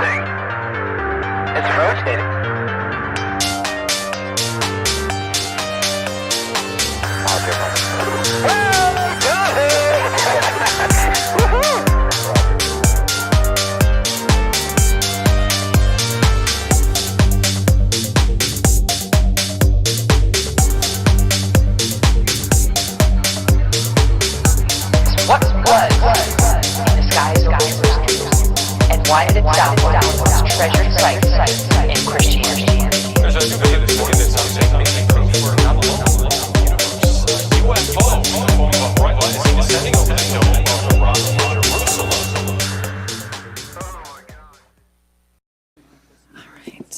thing. It's rotating. What was in the skies of mysteries, and why did it sound one of the most treasured sites in Christianity? There's a new bit of that's making proof for not alone universe. UFO, form of bright light descending over the dome of the rock of Jerusalem. All right.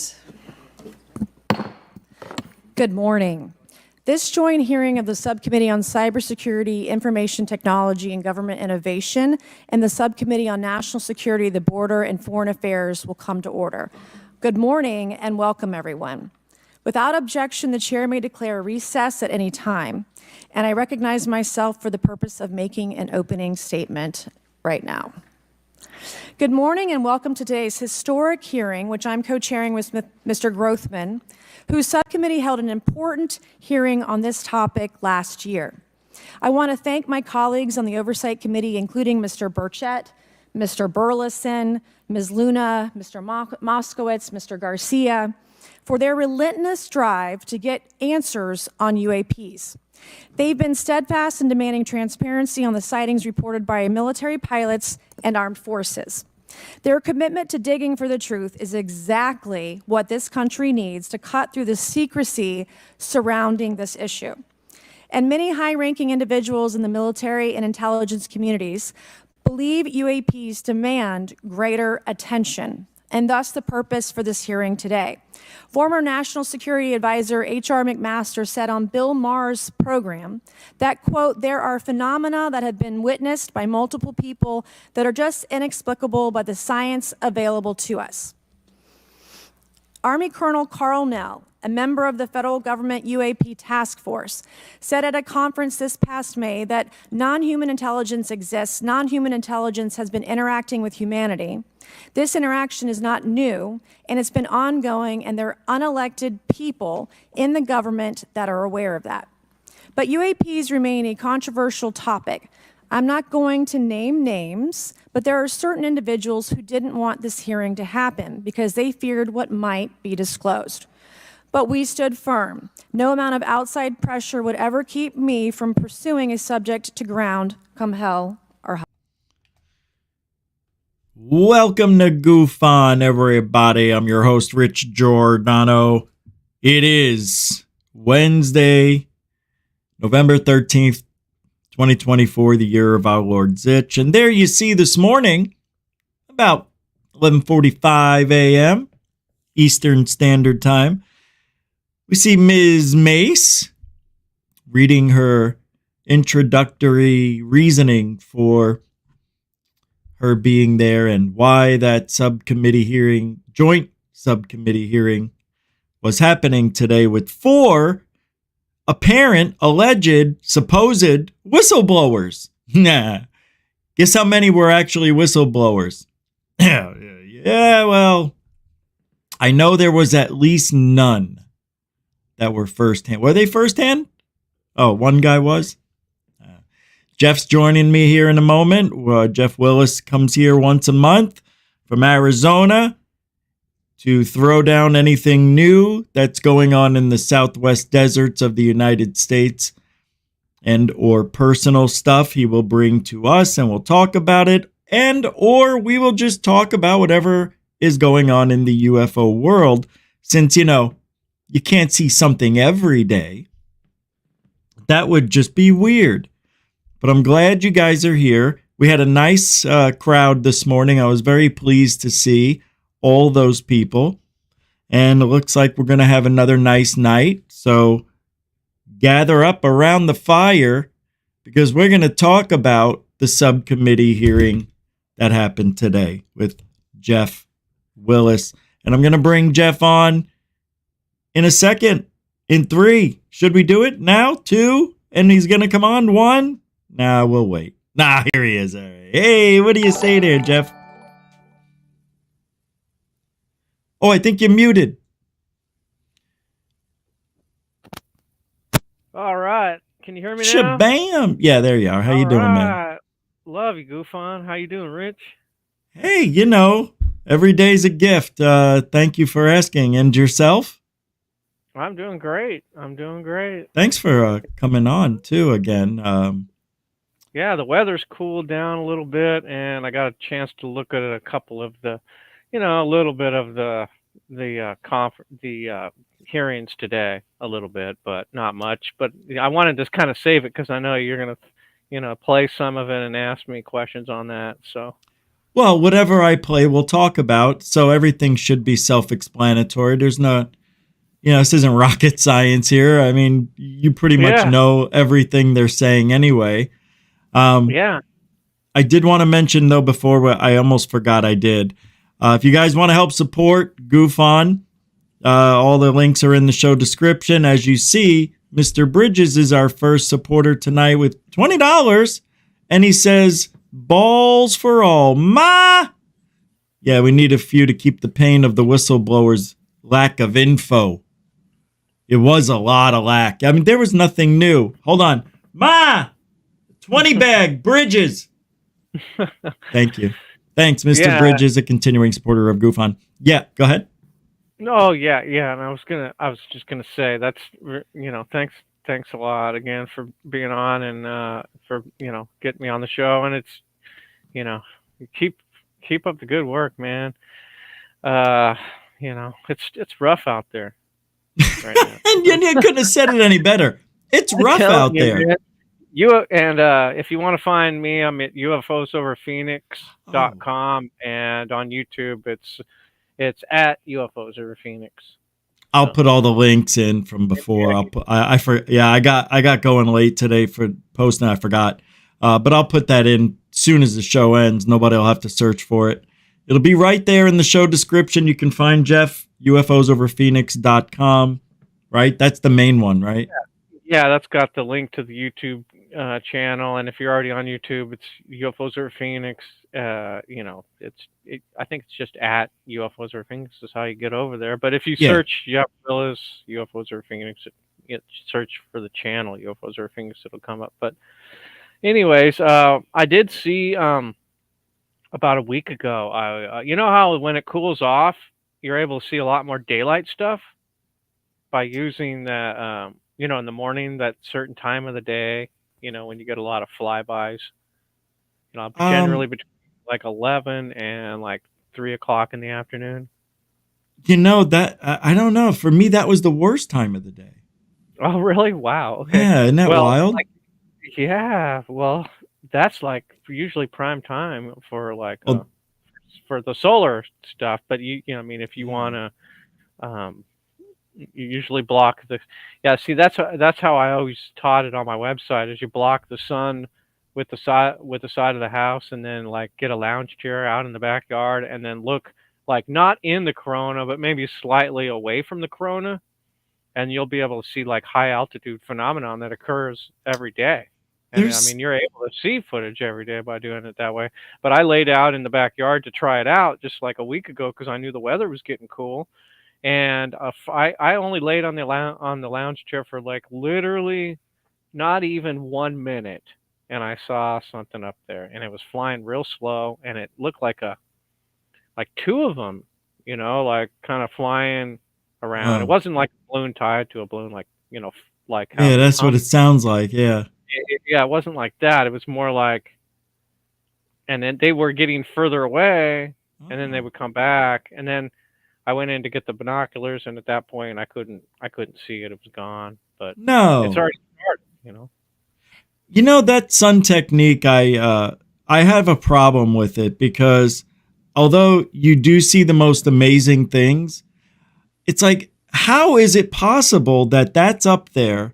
Good morning. This joint hearing of the Subcommittee on Cybersecurity, Information Technology, and Government Innovation and the Subcommittee on National Security, the Border, and Foreign Affairs will come to order. Good morning and welcome, everyone. Without objection, the chair may declare a recess at any time, and I recognize myself for the purpose of making an opening statement right now. Good morning and welcome to today's historic hearing, which I'm co-chairing with Mr. Grothman, whose subcommittee held an important hearing on this topic last year. I want to thank my colleagues on the Oversight Committee, including Mr. Burchett, Mr. Burleson, Ms. Luna, Mr. Moskowitz, Mr. Garcia, for their relentless drive to get answers on UAPs. They've been steadfast in demanding transparency on the sightings reported by military pilots and armed forces. Their commitment to digging for the truth is exactly what this country needs to cut through the secrecy surrounding this issue. And many high-ranking individuals in the military and intelligence communities believe UAPs demand greater attention, and thus the purpose for this hearing today. Former National Security Advisor H.R. McMaster said on Bill Maher's program that, quote, there are phenomena that have been witnessed by multiple people that are just inexplicable by the science available to us. Army Colonel Carl Nell, a member of the federal government UAP task force, said at a conference this past May that non-human intelligence exists, non-human intelligence has been interacting with humanity. This interaction is not new, and it's been ongoing, and there are unelected people in the government that are aware of that. But UAPs remain a controversial topic. I'm not going to name names, but there are certain individuals who didn't want this hearing to happen because they feared what might be disclosed. But we stood firm. No amount of outside pressure would ever keep me from pursuing a subject to ground, come hell or high. Welcome to GUFON, everybody. I'm your host, Rich Giordano. It is Wednesday, November 13th, 2024, the year of our Lord Zich. And there you see this morning, about 11:45 a.m. Eastern Standard Time, we see Ms. Mace reading her introductory reasoning for her being there and why that joint subcommittee hearing was happening today with 4 apparent, alleged, supposed whistleblowers. Guess how many were actually whistleblowers? Yeah, well, I know there was at least none that were firsthand. Were they firsthand? Oh, one guy was? Jeff's joining me here in a moment. Jeff Willis comes here once a month from Arizona to throw down anything new that's going on in the southwest deserts of the United States and or personal stuff he will bring to us, and we'll talk about it, and or we will just talk about whatever is going on in the UFO world, since, you can't see something every day. That would just be weird. But I'm glad you guys are here. We had a nice crowd this morning. I was very pleased to see all those people. And it looks like we're going to have another nice night. So gather up around the fire because we're going to talk about the subcommittee hearing that happened today with Jeff Willis. And I'm going to bring Jeff on in a second, in 3. Should we do it now? 2? And he's going to come on 1? Nah, we'll wait. Nah, here he is. All right. Hey, what do you say there, Jeff? Oh, I think you're muted. All right. Can you hear me now? Shabam! Yeah, there you are. How you All doing, man? right. Love you, GUFON. How you doing, Rich? Hey, every day's a gift. Thank you for asking. And yourself? I'm doing great. Thanks for coming on too again. Yeah, the weather's cooled down a little bit, and I got a chance to look at a couple of the, a little bit of the hearings today, a little bit, but not much. But I wanted to kind of save it because I know you're gonna, play some of it and ask me questions on that. So. Well, whatever I play, we'll talk about. So everything should be self-explanatory. There's no, this isn't rocket science here. I mean, you pretty much know everything they're saying anyway. Yeah. I did want to mention, though, before I almost forgot I did. If you guys want to help support GUFON, all the links are in the show description. As you see, Mr. Bridges is our first supporter tonight with $20. And he says, balls for all. Ma! Yeah, we need a few to keep the pain of the whistleblowers' lack of info. It was a lot of lack. I mean, there was nothing new. Hold on. Ma! 20 bag, Bridges. Thank you. Thanks, Mr. Bridges, a continuing supporter of GUFON. Yeah, go ahead. Oh, yeah. And I was just gonna say that's, thanks a lot again for being on and for getting me on the show. And it's keep up the good work, man. It's rough out there right now. And you couldn't have said it any better. It's rough out there. Man. If you want to find me, I'm at ufosoverphoenix.com, and on YouTube it's at UFOs over Phoenix. I'll put all the links in from before. I got going late today for posting. I forgot, but I'll put that in soon as the show ends. Nobody will have to search for it. It'll be right there in the show description. You can find Jeff ufosoverphoenix.com. Right, that's the main one, right? Yeah, that's got the link to the YouTube channel, and if you're already on YouTube, it's UFOs over Phoenix. I think it's just at UFOs over Phoenix is how you get over there. But if you search Jeff Willis UFOs over Phoenix, search for the channel UFOs over Phoenix, it'll come up. But anyways, I did see about a week ago. You know how when it cools off, you're able to see a lot more daylight stuff by using the in the morning, that certain time of the day, when you get a lot of flybys, generally between like 11 and like 3 o'clock in the afternoon. That I don't know. For me, that was the worst time of the day. Oh, really? Wow. Okay. Yeah, isn't that wild? Well, that's like usually prime time for for the solar stuff. But if you want to, you usually block the. Yeah, see, that's how I always taught it on my website. Is you block the sun with the side of the house, and then like get a lounge chair out in the backyard, and then look like not in the corona, but maybe slightly away from the corona, and you'll be able to see like high altitude phenomenon that occurs every day. And you're able to see footage every day by doing it that way. But I laid out in the backyard to try it out just like a week ago because I knew the weather was getting cool. And I only laid on the lounge chair for like literally not even 1 minute, and I saw something up there, and it was flying real slow, and it looked like two of them, like kind of flying around. It wasn't like a balloon tied to a balloon, like how that's what it sounds like. Yeah. It wasn't like that. It was more like, and then they were getting further away, and then they would come back, and then I went in to get the binoculars, and at that point I couldn't see it. It was gone. But no, it's already started. That sun technique. I have a problem with it because although you do see the most amazing things, it's like, how is it possible that that's up there?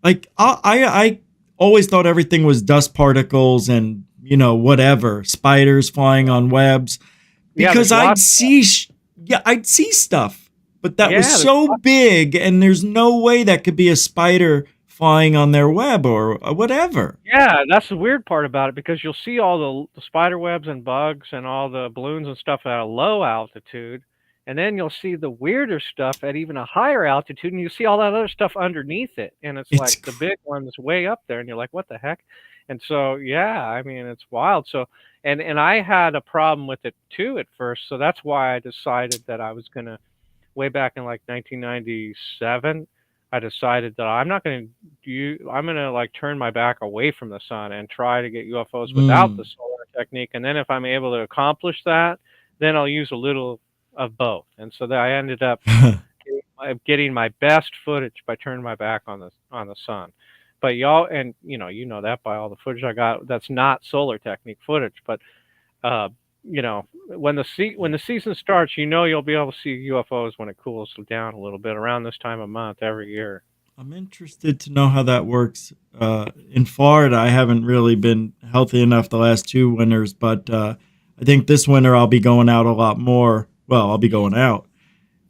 Like I always thought everything was dust particles and whatever, spiders flying on webs, because I'd see stuff, but that was so big, and there's no way that could be a spider flying on their web or whatever. Yeah, that's the weird part about it, because you'll see all the spider webs and bugs and all the balloons and stuff at a low altitude, and then you'll see the weirder stuff at even a higher altitude, and you see all that other stuff underneath it, and it's like the big one is way up there, and you're like, what the heck? And so, yeah, I mean, it's wild. So, and I had a problem with it too at first, so that's why I decided that I was gonna, way back in like 1997, I decided that I'm not gonna I'm gonna like turn my back away from the sun and try to get UFOs without the solar technique, and then if I'm able to accomplish that, then I'll use a little of both. And so that I ended up getting my best footage by turning my back on the sun. But y'all, and you know that by all the footage I got, that's not solar technique footage. But when the season starts, you'll be able to see UFOs when it cools down a little bit around this time of month every year. I'm interested to know how that works. In Florida, I haven't really been healthy enough the last 2 winters, but I think this winter I'll be going out a lot more. Well, I'll be going out.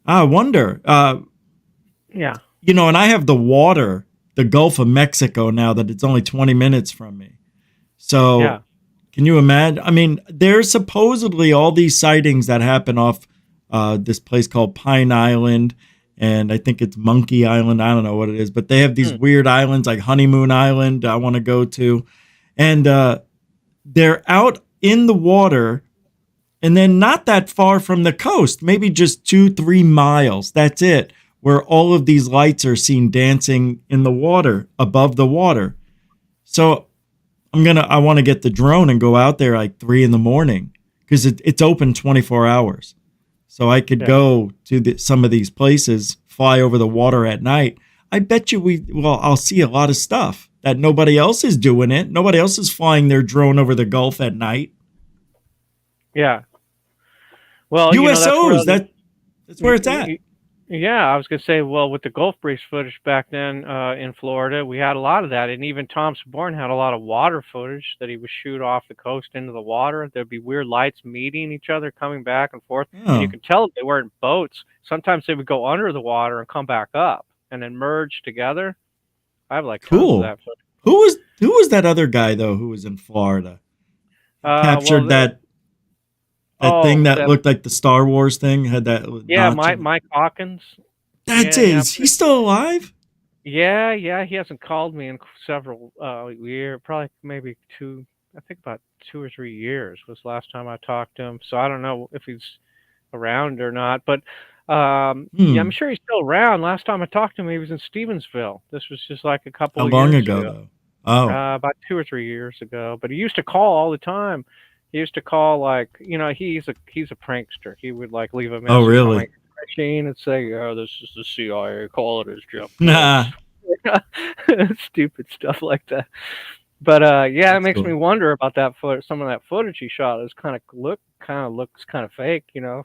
I wonder. Yeah. And I have the water, the Gulf of Mexico now that it's only 20 minutes from me. So yeah. Can you imagine? I mean, there's supposedly all these sightings that happen off this place called Pine Island, and I think it's Monkey Island. I don't know what it is, but they have these weird islands like Honeymoon Island I want to go to. And they're out in the water and then not that far from the coast, maybe just 2-3 miles. That's it, where all of these lights are seen dancing in the water, above the water. So I want to get the drone and go out there like 3 a.m. because it's open 24 hours. So I could go to some of these places, fly over the water at night. I bet you I'll see a lot of stuff that nobody else is doing it. Nobody else is flying their drone over the Gulf at night. Yeah. Well, USOs, that's where it's at. Yeah, I was going to say, well, with the Gulf Breeze footage back then in Florida, we had a lot of that. And even Tom Saborn had a lot of water footage that he would shoot off the coast into the water. There'd be weird lights meeting each other, coming back and forth. Oh. And you could tell they weren't boats. Sometimes they would go under the water and come back up and then merge together. I have like cool. Tons of that footage. Who was that other guy, though, who was in Florida? Captured that thing that looked like the Star Wars thing, had that. Yeah, Mike Hawkins. That's it. Is he still alive? Yeah. He hasn't called me in several years, probably maybe about 2 or 3 years was the last time I talked to him. So I don't know if he's around or not, but yeah, I'm sure he's still around. Last time I talked to him, he was in Stevensville. This was just like a couple How of long years ago, though? Oh, about 2 or 3 years ago. But he used to call all the time. He used to call he's a prankster. He would like leave a message on my machine and say, this is the CIA. Call it as Jeff. Nah. Stupid stuff like that. But it makes cool. me wonder about that some of that footage he shot is looks kind of fake, I mean,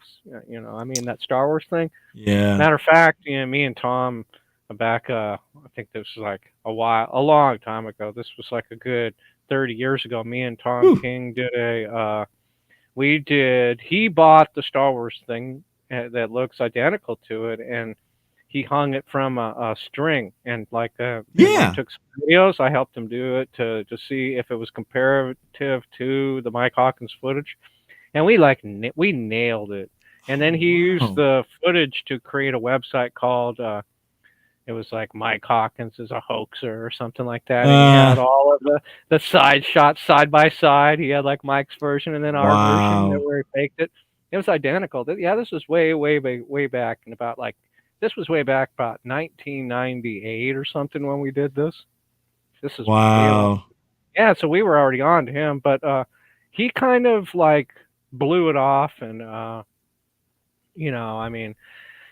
that Star Wars thing. Yeah. Matter of fact, me and Tom back I think this was like a long time ago. This was like a good 30 years ago. Me and Tom King did he bought the Star Wars thing that looks identical to it, and he hung it from a string, and I took some videos. I helped him do it to see if it was comparative to the Mike Hawkins footage, and we nailed it. And then he used the footage to create a website called it was like Mike Hawkins is a hoaxer or something like that. And he had all of the side shots side by side. He had like Mike's version and then our version where he faked it. It was identical. Yeah, this was way back in about this was way back about 1998 or something when we did this. This is wow. Yeah, so we were already on to him, but he kind of blew it off, and I mean,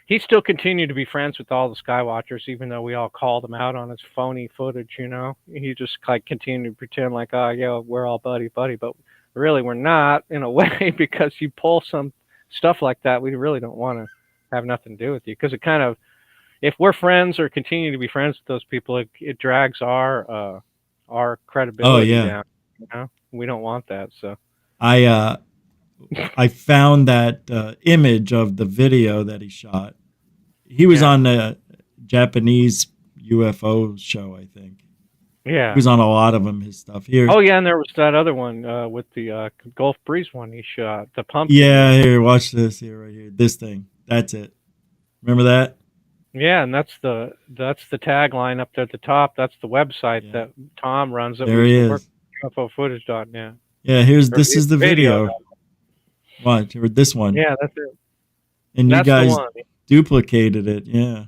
he still continued to be friends with all the Skywatchers, even though we all called him out on his phony footage. He just continued to pretend we're all buddy, but really we're not in a way, because you pull some stuff like that, we really don't want to have nothing to do with you, because it kind of, if we're friends or continue to be friends with those people, it drags our credibility down. We don't want that. So I found that image of the video that he shot. He was on a Japanese UFO show, I think. Yeah, he was on a lot of them. His stuff here. Oh yeah, and there was that other one with the Gulf Breeze one he shot. The pumpkin. Yeah, here, watch this here, right here. This thing. That's it. Remember that? Yeah, and that's the tagline up there at the top. That's the website Yeah. that Tom runs. That There we he used to work is. with UFO footage.net. Yeah, this is the video. Video. Watch, or this one. Yeah, that's it. And you That's the guys one. duplicated it. Yeah.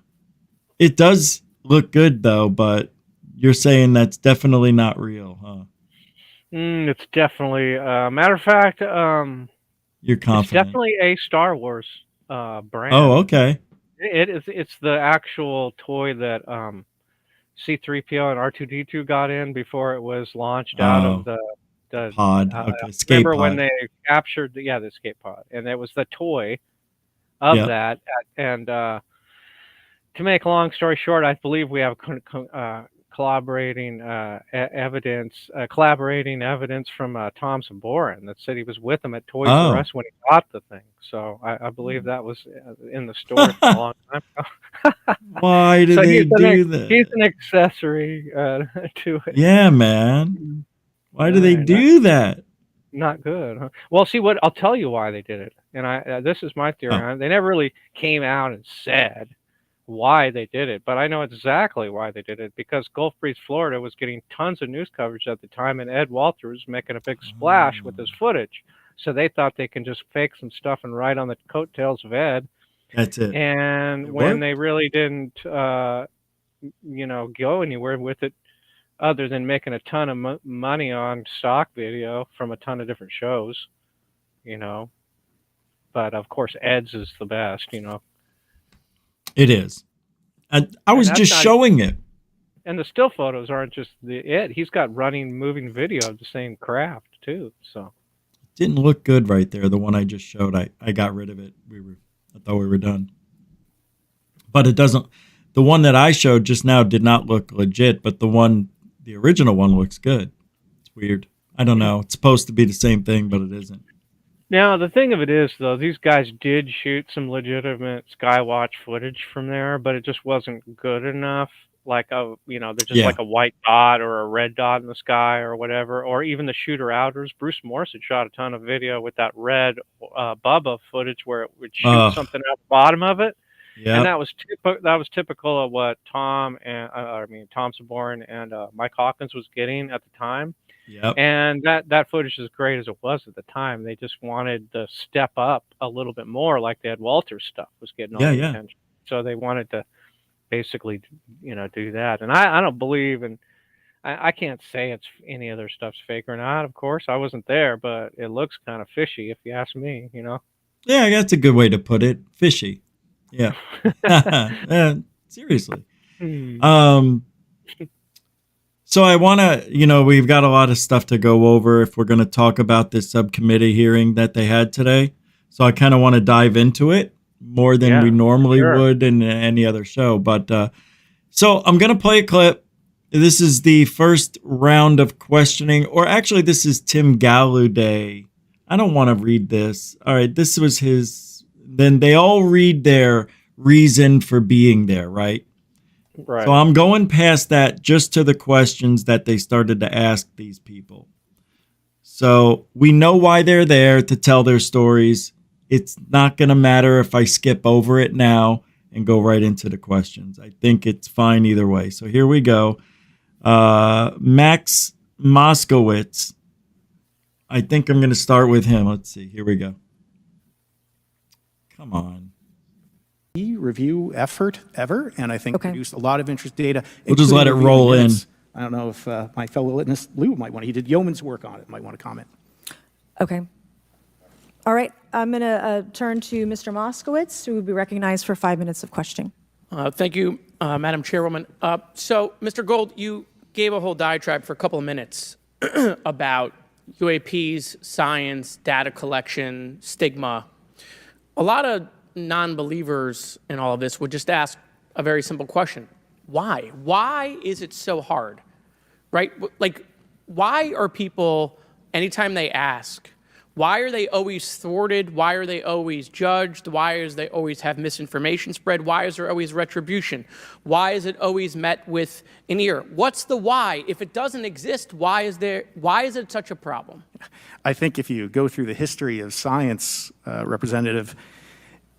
It does look good though, but you're saying that's definitely not real, huh? It's definitely. Matter of fact, You're it's confident. definitely a Star Wars brand. Oh, okay. It is. It's the actual toy that C-3PO and R2-D2 got in before it was launched out of the pod. Okay, escape remember pod. when they captured the escape pod, and it was the toy of Yep. that. And to make a long story short, I believe we have collaborating evidence from Tom Saborin that said he was with him at Toys R Us when he got the thing. So I believe that was in the store for a long time ago. Why do they do that? He's an accessory to it. Yeah, man. Why do they do that? Not good, huh? Well, see, what I'll tell you why they did it, and this is my theory. They never really came out and said why they did it, but I know exactly why they did it, because Gulf Breeze, Florida was getting tons of news coverage at the time, and Ed Walter was making a big splash with his footage. So they thought they can just fake some stuff and ride on the coattails of Ed. That's it. And when they really didn't, go anywhere with it, other than making a ton of money on stock video from a ton of different shows, But of course, Ed's is the best, It is. I was just showing it. And the still photos aren't just Ed. He's got running, moving video of the same craft too. So It didn't look good right there. The one I just showed, I got rid of it. I thought we were done. But it doesn't. The one that I showed just now did not look legit, but the original one looks good. It's weird. I don't know. It's supposed to be the same thing, but it isn't. Now, the thing of it is, though, these guys did shoot some legitimate Skywatch footage from there, but it just wasn't good enough. Like, they're just like a white dot or a red dot in the sky or whatever, or even the shooter outers. Bruce Morris had shot a ton of video with that red Bubba footage where it would shoot something out the bottom of it. Yeah. And that was typical of what Tom Saborin and Mike Hawkins was getting at the time. Yep. And that footage, as great as it was at the time, they just wanted to step up a little bit more, like the Ed Walters stuff was getting all the attention. So they wanted to basically, do that. And I don't believe in. I can't say it's any of their stuff's fake or not. Of course, I wasn't there, but it looks kind of fishy, if you ask me. Yeah, that's a good way to put it. Fishy. Yeah. Seriously. So I want to, we've got a lot of stuff to go over if we're going to talk about this subcommittee hearing that they had today. So I kind of want to dive into it more than we normally would in any other show. But so I'm going to play a clip. This is the first round of questioning, or actually this is Tim Gallaudet. I don't want to read this. All right, this was his. Then they all read their reason for being there, right? Right. So I'm going past that just to the questions that they started to ask these people. So we know why they're there, to tell their stories. It's not going to matter if I skip over it now and go right into the questions. I think it's fine either way. So here we go. Max Moskowitz. I think I'm going to start with him. Let's see. Here we go. Come on. Review effort ever, and I think produced a lot of interest data. We'll just let it roll in. I don't know if my fellow witness Lou might want to. He did yeoman's work on it. Might want to comment. Okay. All right. I'm going to turn to Mr. Moskowitz, who will be recognized for 5 minutes of questioning. Thank you, Madam Chairwoman. So, Mr. Gold, you gave a whole diatribe for a couple of minutes about UAPs, science, data collection, stigma. A lot of non-believers in all of this would just ask a very simple question. Why? Why is it so hard? Right? Like, why are people, anytime they ask, why are they always thwarted? Why are they always judged? Why is they always have misinformation spread? Why is there always retribution? Why is it always met with an ear? What's the why? If it doesn't exist, why is it such a problem? I think if you go through the history of science, Representative,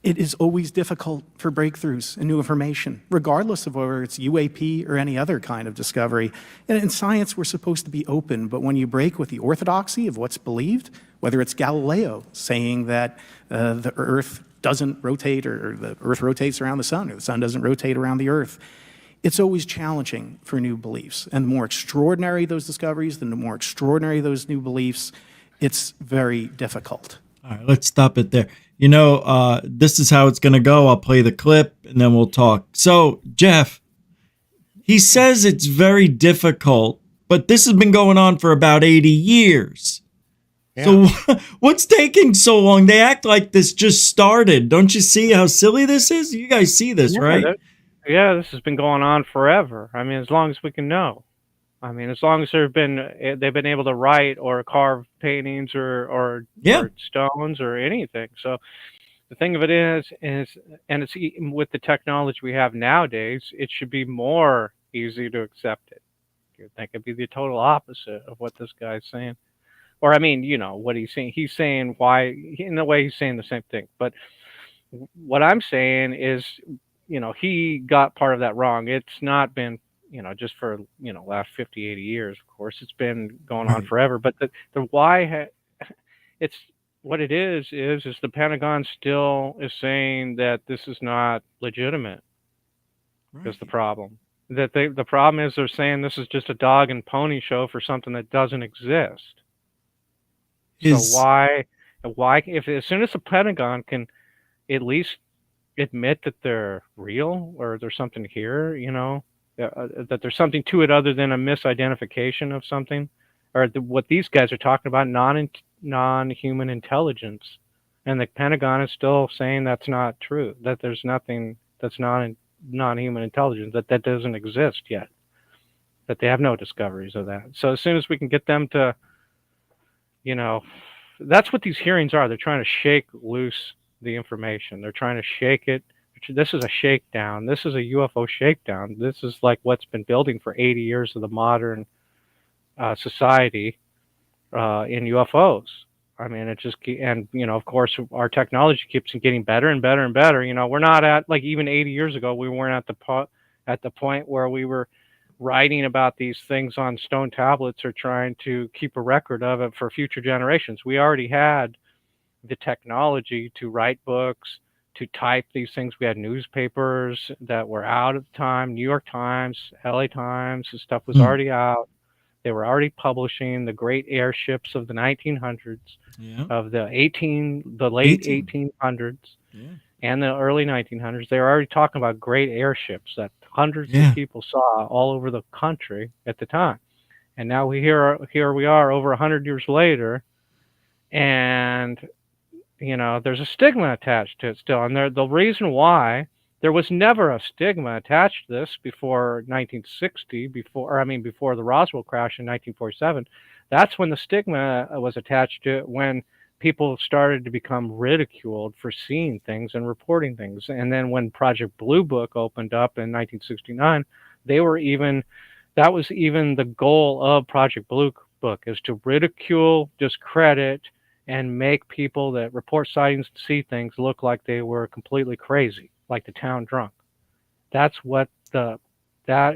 it is always difficult for breakthroughs and new information, regardless of whether it's UAP or any other kind of discovery. And in science, we're supposed to be open, but when you break with the orthodoxy of what's believed, whether it's Galileo saying that the Earth doesn't rotate, or the Earth rotates around the sun, or the sun doesn't rotate around the Earth, it's always challenging for new beliefs. And the more extraordinary those discoveries, the more extraordinary those new beliefs, it's very difficult. All right, let's stop it there. You know, this is how it's going to go. I'll play the clip and then we'll talk. So, Jeff, he says it's very difficult, but this has been going on for about 80 years. Yeah. So what's taking so long? They act like this just started. Don't you see how silly this is? You guys see this, right? Yeah, this has been going on forever. I mean, as long as we can know. I mean, as long as they've been able to write or carve paintings or stones or anything. So the thing of it is, and it's with the technology we have nowadays, it should be more easy to accept it. That could be the total opposite of what this guy's saying. Or, I mean, you know, what he's saying. He's saying why, in a way, he's saying the same thing. But what I'm saying is, you know, he got part of that wrong. It's not been, you know, just for, you know, last 50, 80 years, of course. It's been going on forever. But the why, it's what it is the Pentagon still is saying that this is not legitimate. Is the problem. The problem is they're saying this is just a dog and pony show for something that doesn't exist. So why, if as soon as the Pentagon can at least admit that they're real or there's something here, you know, that there's something to it other than a misidentification of something, or what these guys are talking about, non-human intelligence, and the Pentagon is still saying that's not true, that there's nothing that's non-human intelligence, that doesn't exist yet, that they have no discoveries of that. So as soon as we can get them to, you know, that's what these hearings are. They're trying to shake loose the information. They're trying to shake it. This is a shakedown. This is a UFO shakedown. This is like what's been building for 80 years of the modern society in UFOs. I mean, it just, and, you know, of course, our technology keeps getting better and better and better. You know, we're not at, like, even 80 years ago, we weren't at the point where we were writing about these things on stone tablets or trying to keep a record of it for future generations. We already had the technology to write books, to type these things. We had newspapers that were out at the time, New York Times, LA Times, the stuff was already out. They were already publishing the great airships of the 1900s, of the late 1800s, and the early 1900s. They were already talking about great airships that hundreds of people saw all over the country at the time. And now here we are over 100 years later, and, you know, there's a stigma attached to it still. And the reason why there was never a stigma attached to this before 1960, before the Roswell crash in 1947, that's when the stigma was attached to it, when people started to become ridiculed for seeing things and reporting things. And then when Project Blue Book opened up in 1969, that was even the goal of Project Blue Book, is to ridicule, discredit, and make people that report sightings and see things look like they were completely crazy, like the town drunk. That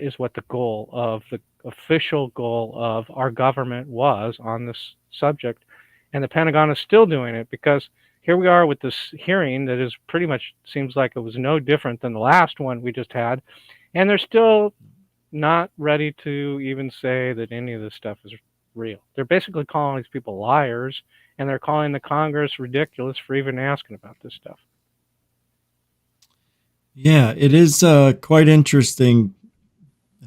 is what the goal of the official goal of our government was on this subject. And the Pentagon is still doing it, because here we are with this hearing that is pretty much, seems like it was no different than the last one we just had. And they're still not ready to even say that any of this stuff is real. They're basically calling these people liars, and they're calling the Congress ridiculous for even asking about this stuff. Yeah, it is quite interesting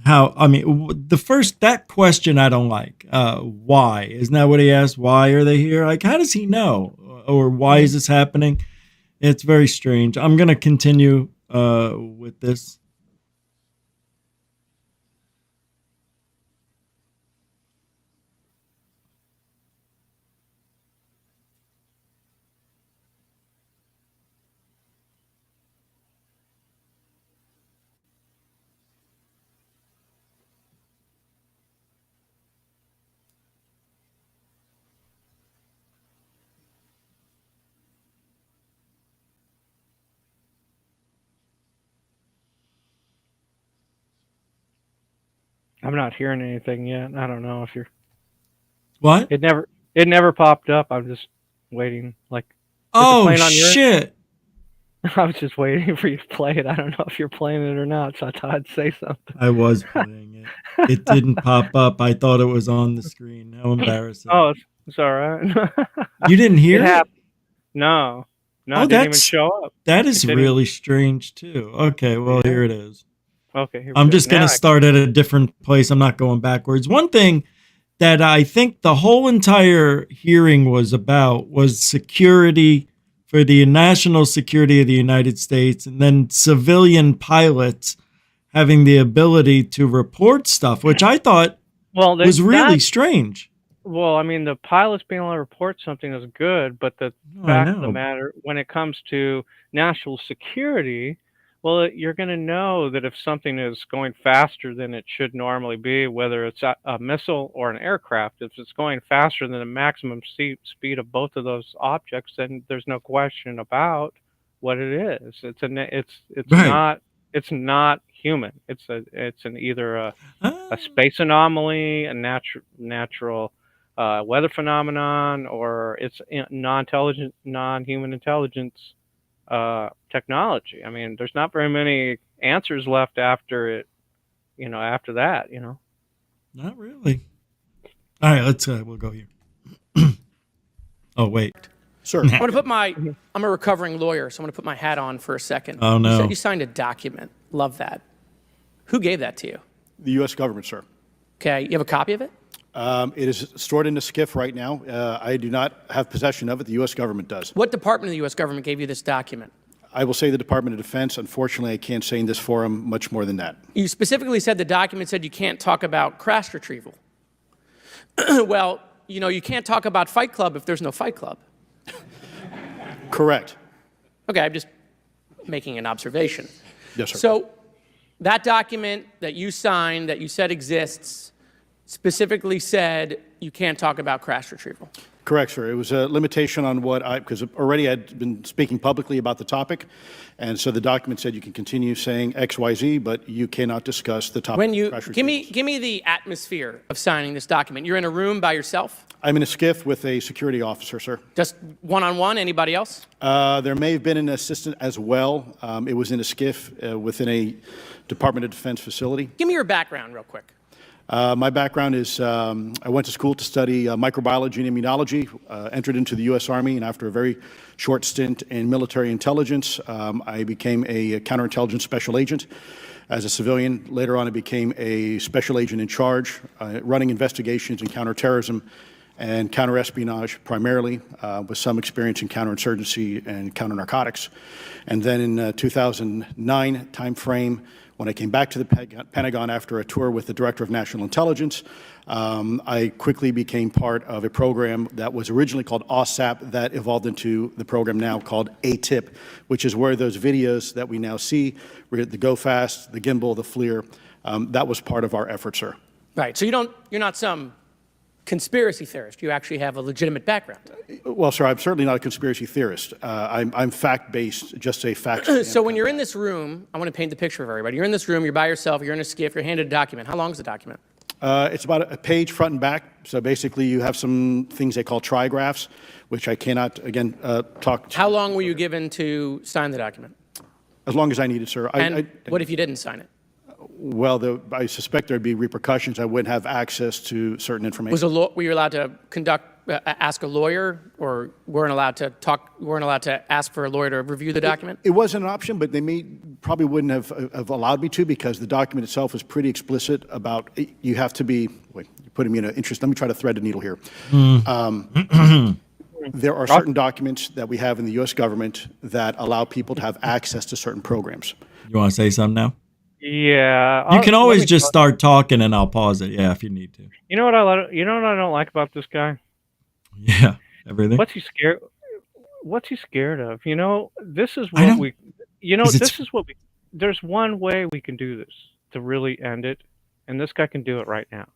how, I mean, that question I don't like. Why? Isn't that what he asked? Why are they here? Like, how does he know? Or why is this happening? It's very strange. I'm going to continue with this. I'm not hearing anything yet. I don't know if you're. What? It never popped up. I'm just waiting. Like, is it Oh, playing on your? shit. I was just waiting for you to play it. I don't know if you're playing it or not, so I thought I'd say something. I was playing it. It didn't pop up. I thought it was on the screen. How embarrassing. Oh, it's all right. You didn't hear It it? happened. No, Oh, it didn't even that's- show up. That is It didn't- really strange, too. Okay, well, here it is. Okay, here we I'm go. just going Now to start at a different place. I'm not going backwards. One thing that I think the whole entire hearing was about was security for the national security of the United States, and then civilian pilots having the ability to report stuff, which I thought was really strange. Well, I mean, the pilots being able to report something is good, but the fact of the matter, when it comes to national security, well, you're going to know that if something is going faster than it should normally be, whether it's a missile or an aircraft, if it's going faster than the maximum speed of both of those objects, then there's no question about what it is. It's Right. not human. It's either a space anomaly, a natural weather phenomenon, or it's non-human intelligence technology. I mean, there's not very many answers left after it, after that, Not really. All right, let's we'll go here. Oh, wait. Sir. I'm a recovering lawyer, so I'm going to put my hat on for a second. Oh, no. You said you signed a document. Love that. Who gave that to you? The U.S. government, sir. Okay, you have a copy of it? It is stored in a SCIF right now. I do not have possession of it. The U.S. government does. What department of the U.S. government gave you this document? I will say the Department of Defense. Unfortunately, I can't say in this forum much more than that. You specifically said the document said you can't talk about crash retrieval. Well, you can't talk about Fight Club if there's no Fight Club. Correct. Okay, I'm just making an observation. Yes, sir. So that document that you signed, that you said exists, specifically said you can't talk about crash retrieval. Correct, sir. It was a limitation on because already I'd been speaking publicly about the topic, and so the document said you can continue saying X, Y, Z, but you cannot discuss the topic. When you of crash give retrievals. me the atmosphere of signing this document. You're in a room by yourself? I'm in a SCIF with a security officer, sir. Just one-on-one? Anybody else? There may have been an assistant as well. It was in a SCIF within a Department of Defense facility. Give me your background real quick. My background is I went to school to study microbiology and immunology, entered into the U.S. Army, and after a very short stint in military intelligence, I became a counterintelligence special agent. As a civilian, later on I became a special agent in charge, running investigations in counterterrorism and counterespionage primarily, with some experience in counterinsurgency and counternarcotics. And then in 2009 timeframe, when I came back to the Pentagon after a tour with the Director of National Intelligence, I quickly became part of a program that was originally called OSAP that evolved into the program now called ATIP, which is where those videos that we now see, the Go Fast, the gimbal, the FLIR, that was part of our effort, sir. Right. So you're not some conspiracy theorist. You actually have a legitimate background. Well, sir, I'm certainly not a conspiracy theorist. I'm fact-based, just say facts. So when you're in this room, I want to paint the picture for everybody. You're in this room, you're by yourself, you're in a SCIF, you're handed a document. How long is the document? It's about a page front and back. So basically you have some things they call trigraphs, which I cannot, again, talk to. How long were you given to sign the document? As long as I needed, sir. And what if you didn't sign it? Well, I suspect there'd be repercussions. I wouldn't have access to certain information. Were you allowed to ask a lawyer, or weren't allowed to ask for a lawyer to review the document? It wasn't an option, but they probably wouldn't have allowed me to, because the document itself is pretty explicit about you have to be. Wait, you're putting me in an interest. Let me try to thread the needle here. There are certain documents that we have in the U.S. government that allow people to have access to certain programs. You want to say something now? Yeah. You can always just start talking and I'll pause it. Yeah, if you need to. You know what I don't like about this guy? Yeah, everything. What's he scared of? This is what we. This is what we. There's one way we can do this to really end it, and this guy can do it right now.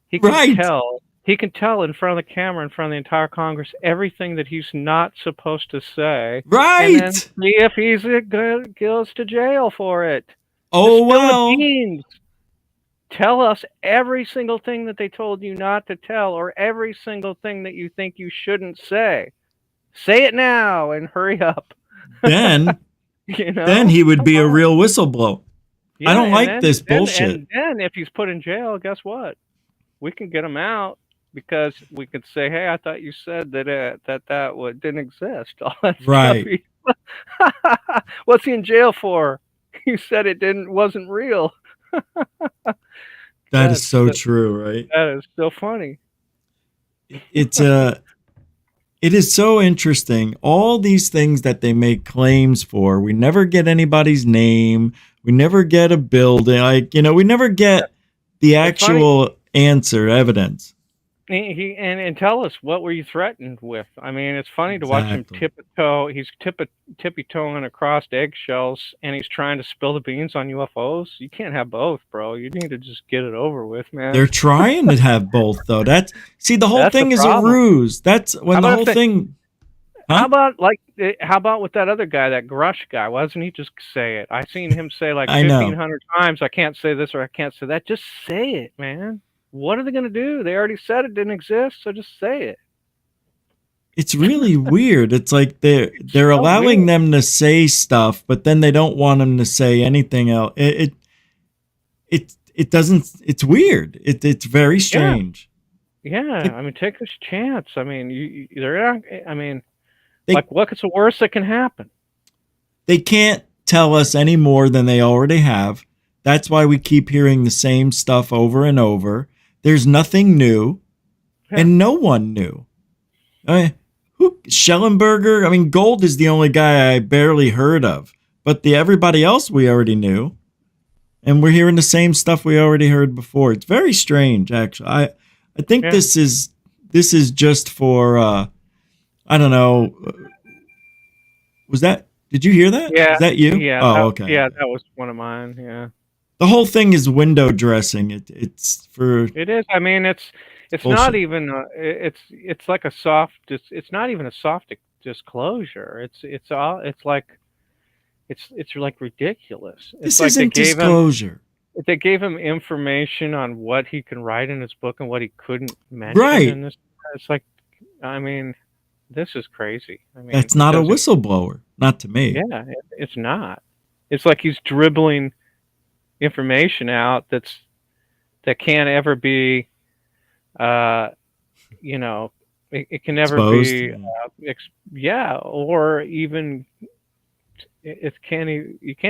He can tell. He can tell in front of the camera, in front of the entire Congress, everything that he's not supposed to say. Right. And then see if he goes to jail for it. Oh, well. tell us every single thing that they told you not to tell, or every single thing that you think you shouldn't say. Say it now and hurry up. Then, You know? then he would Come be a on. real whistleblower. Yeah, I don't and like then- this then- bullshit. And then if he's put in jail, guess what? We can get him out because we could say, "Hey, I thought you said that didn't exist." All that Right. stuff. What's he in jail for? You said it wasn't real. That is so true, right? That is so funny. It is so interesting. All these things that they make claims for, we never get anybody's name. We never get a building. Like, we never get the actual answer, evidence. And tell us, what were you threatened with? I mean, it's funny to watch him tiptoe. He's tippy-toeing across eggshells, and he's trying to spill the beans on UFOs. You can't have both, bro. You need to just get it over with, man. They're trying to have both, though. The whole That's thing the is problem. a ruse. That's when the whole thing. Huh? How about with that other guy, that Grush guy? Why doesn't he just say it? I've seen him say like I know. 1,500 times, "I can't say this" or "I can't say that." Just say it, man. What are they going to do? They already said it didn't exist, so just say it. It's really weird. It's like they're allowing them to say stuff, but then they don't want them to say anything else. It doesn't. It's weird. It's very strange. Yeah, I mean, take this chance. I mean, they're not. I mean, what's the worst that can happen? They can't tell us any more than they already have. That's why we keep hearing the same stuff over and over. There's nothing new, and no one knew. Schellenberger? I mean, Gold is the only guy I barely heard of, but everybody else we already knew, and we're hearing the same stuff we already heard before. It's very strange, actually. I think this is just for I don't know. Did you hear that? Yeah. Is that you? Yeah. Oh, okay. Yeah, that was one of mine. Yeah. The whole thing is window dressing. It's for. It is. I mean, it's bullshit. not even. It's like a soft. It's not even a soft disclosure. It's like ridiculous. This it's like isn't disclosure. They gave him information on what he can write in his book and what he couldn't mention. Right. In this. It's like, I mean, this is crazy. I mean, That's not a whistleblower. Not to me. Yeah, it's not. It's like he's dribbling information out that can't ever be, it can never Exposed. be, or even you can't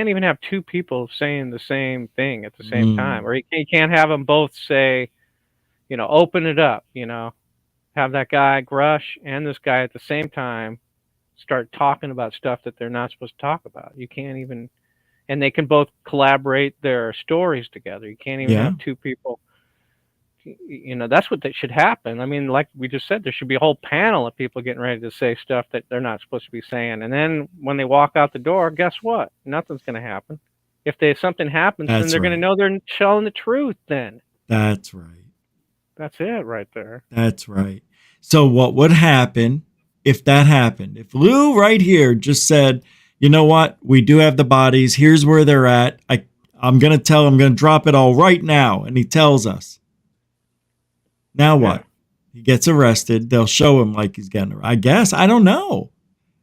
even have two people saying the same thing at the same time, or you can't have them both say, open it up, have that guy Grush and this guy at the same time start talking about stuff that they're not supposed to talk about. You can't even. And they can both collaborate their stories together. You can't even have two people. That's what should happen. I mean, like we just said, there should be a whole panel of people getting ready to say stuff that they're not supposed to be saying. And then when they walk out the door, guess what? Nothing's going to happen. If something happens, then they're going to know they're telling the truth then. That's right. That's it right there. That's right. So what would happen if that happened? If Lou right here just said, you know what? We do have the bodies. Here's where they're at. I'm going to drop it all right now. And he tells us. Now what? He gets arrested. They'll show him like he's getting arrested. I guess. I don't know.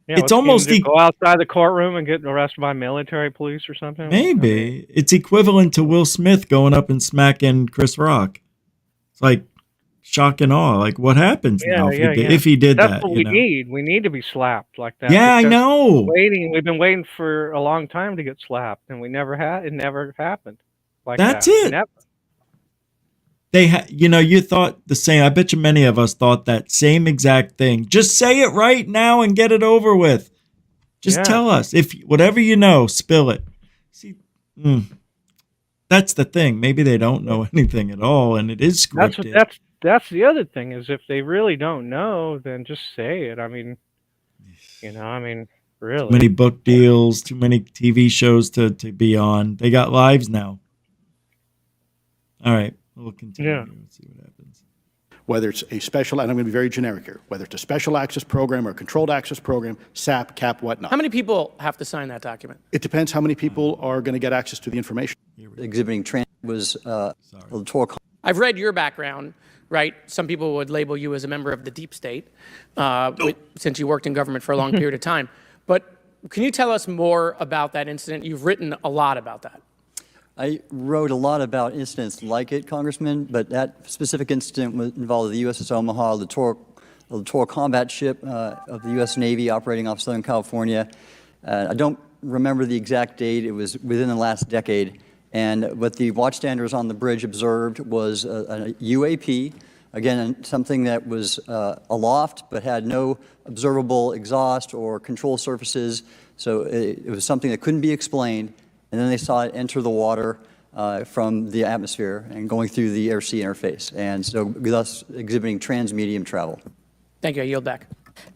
Yeah, it's almost go outside the courtroom and get arrested by military police or something. Maybe. It's equivalent to Will Smith going up and smacking Chris Rock. It's like shock and awe. Like, what happens now if he did that? That's what we need. We need to be slapped like that. Yeah, I know. We've been waiting for a long time to get slapped, and we never had. It never happened. Like that's that. it. Never. You thought the same. I bet you many of us thought that same exact thing. Just say it right now and get it over with. Just tell us whatever you know, spill it. See, that's the thing. Maybe they don't know anything at all, and it is scripted. That's the other thing is if they really don't know, then just say it. I mean, really. Too many book deals, too many TV shows to be on. They got lives now. All right. We'll continue. Yeah. Let's see what happens. Whether it's a special, and I'm going to be very generic here, whether it's a special access program or a controlled access program, SAP, CAP, whatnot. How many people have to sign that document? It depends how many people are going to get access to the information. Exhibiting was electoral. I've read your background, right? Some people would label you as a member of the deep state, since you worked in government for a long period of time. But can you tell us more about that incident? You've written a lot about that. I wrote a lot about incidents like it, Congressman, but that specific incident involved the USS Omaha, a littoral combat ship of the U.S. Navy operating off Southern California. I don't remember the exact date. It was within the last decade. And what the watchstanders on the bridge observed was a UAP, again, something that was aloft but had no observable exhaust or control surfaces. So it was something that couldn't be explained. And then they saw it enter the water from the atmosphere and going through the air-sea interface. And so thus exhibiting transmedium travel. Thank you. I yield back.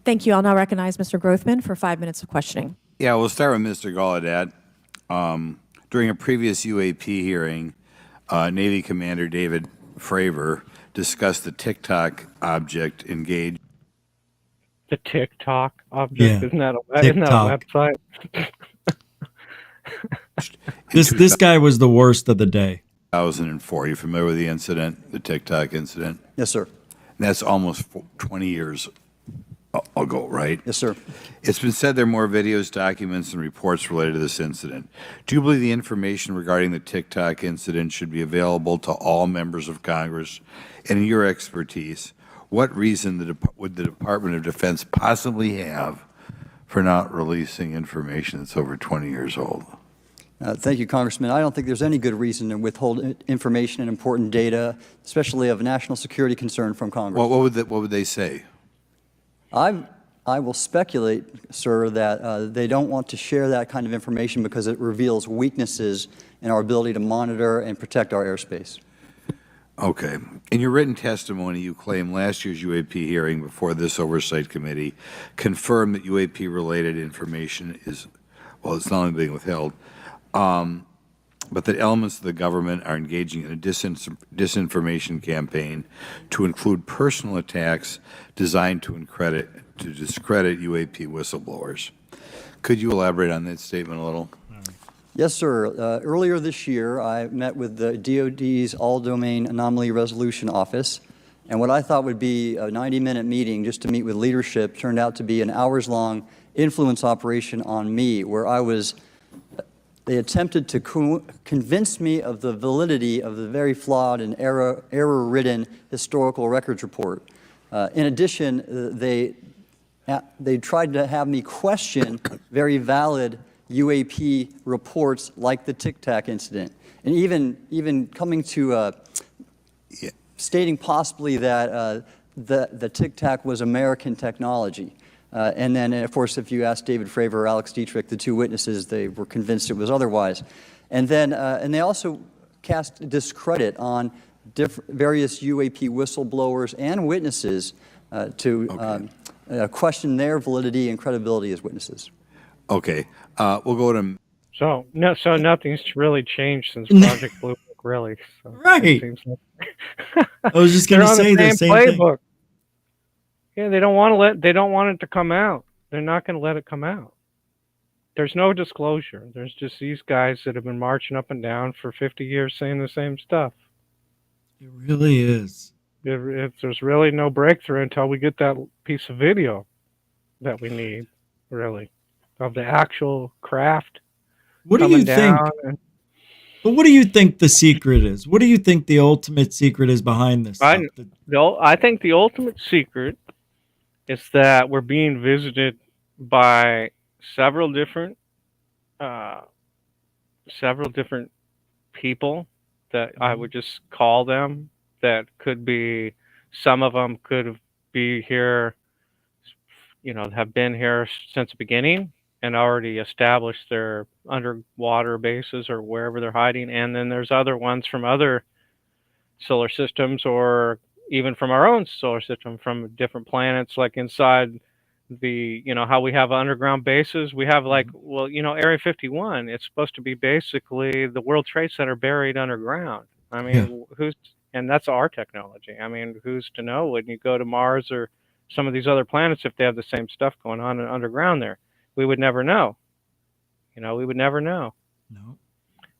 Thank you. I'll now recognize Mr. Grothman for 5 minutes of questioning. Yeah, we'll start with Mr. Gallaudet. During a previous UAP hearing, Navy Commander David Fravor discussed the TikTok object engaged. The TikTok object? Yeah, Isn't that a TikTok. website? This guy was the worst of the day. 2004. You familiar with the incident, the TikTok incident? Yes, sir. And that's almost 20 years ago, right? Yes, sir. It's been said there are more videos, documents, and reports related to this incident. Do you believe the information regarding the TikTok incident should be available to all members of Congress? And in your expertise, what reason would the Department of Defense possibly have for not releasing information that's over 20 years old? Thank you, Congressman. I don't think there's any good reason to withhold information and important data, especially of national security concern from Congress. What would they say? I will speculate, sir, that they don't want to share that kind of information because it reveals weaknesses in our ability to monitor and protect our airspace. Okay. In your written testimony, you claim last year's UAP hearing before this Oversight Committee confirmed that UAP-related information is, well, it's not only being withheld, but that elements of the government are engaging in a disinformation campaign to include personal attacks designed to discredit UAP whistleblowers. Could you elaborate on that statement a little? Yes, sir. Earlier this year, I met with the DoD's All-Domain Anomaly Resolution Office, and what I thought would be a 90-minute meeting just to meet with leadership turned out to be an hours-long influence operation on me, where they attempted to convince me of the validity of the very flawed and error-ridden historical records report. In addition, they tried to have me question very valid UAP reports like the Tic Tac incident, and even coming to stating possibly that the Tic Tac was American technology. And then, of course, if you ask David Fravor or Alex Dietrich, the two witnesses, they were convinced it was otherwise. And then, and they also cast discredit on various UAP whistleblowers and witnesses to question their validity and credibility as witnesses. Okay. We'll go to... So nothing's really changed since Project Blue Book, really. So Right. it seems like I was just going to say the same thing. Yeah, they don't want it to come out. They're not going to let it come out. There's no disclosure. There's just these guys that have been marching up and down for 50 years saying the same stuff. It really is. If there's really no breakthrough until we get that piece of video that we need, really, of the actual craft. What do you think? But what do you think the secret is? What do you think the ultimate secret is behind this? I think the ultimate secret is that we're being visited by several different people that I would just call them, that could be, some of them could be here, have been here since the beginning and already established their underwater bases or wherever they're hiding. And then there's other ones from other solar systems, or even from our own solar system, from different planets, like inside the, how we have underground bases. We have Area 51, it's supposed to be basically the World Trade Center buried underground. I mean, and that's our technology. I mean, who's to know when you go to Mars or some of these other planets, if they have the same stuff going on underground there? We would never know. We would never know. No.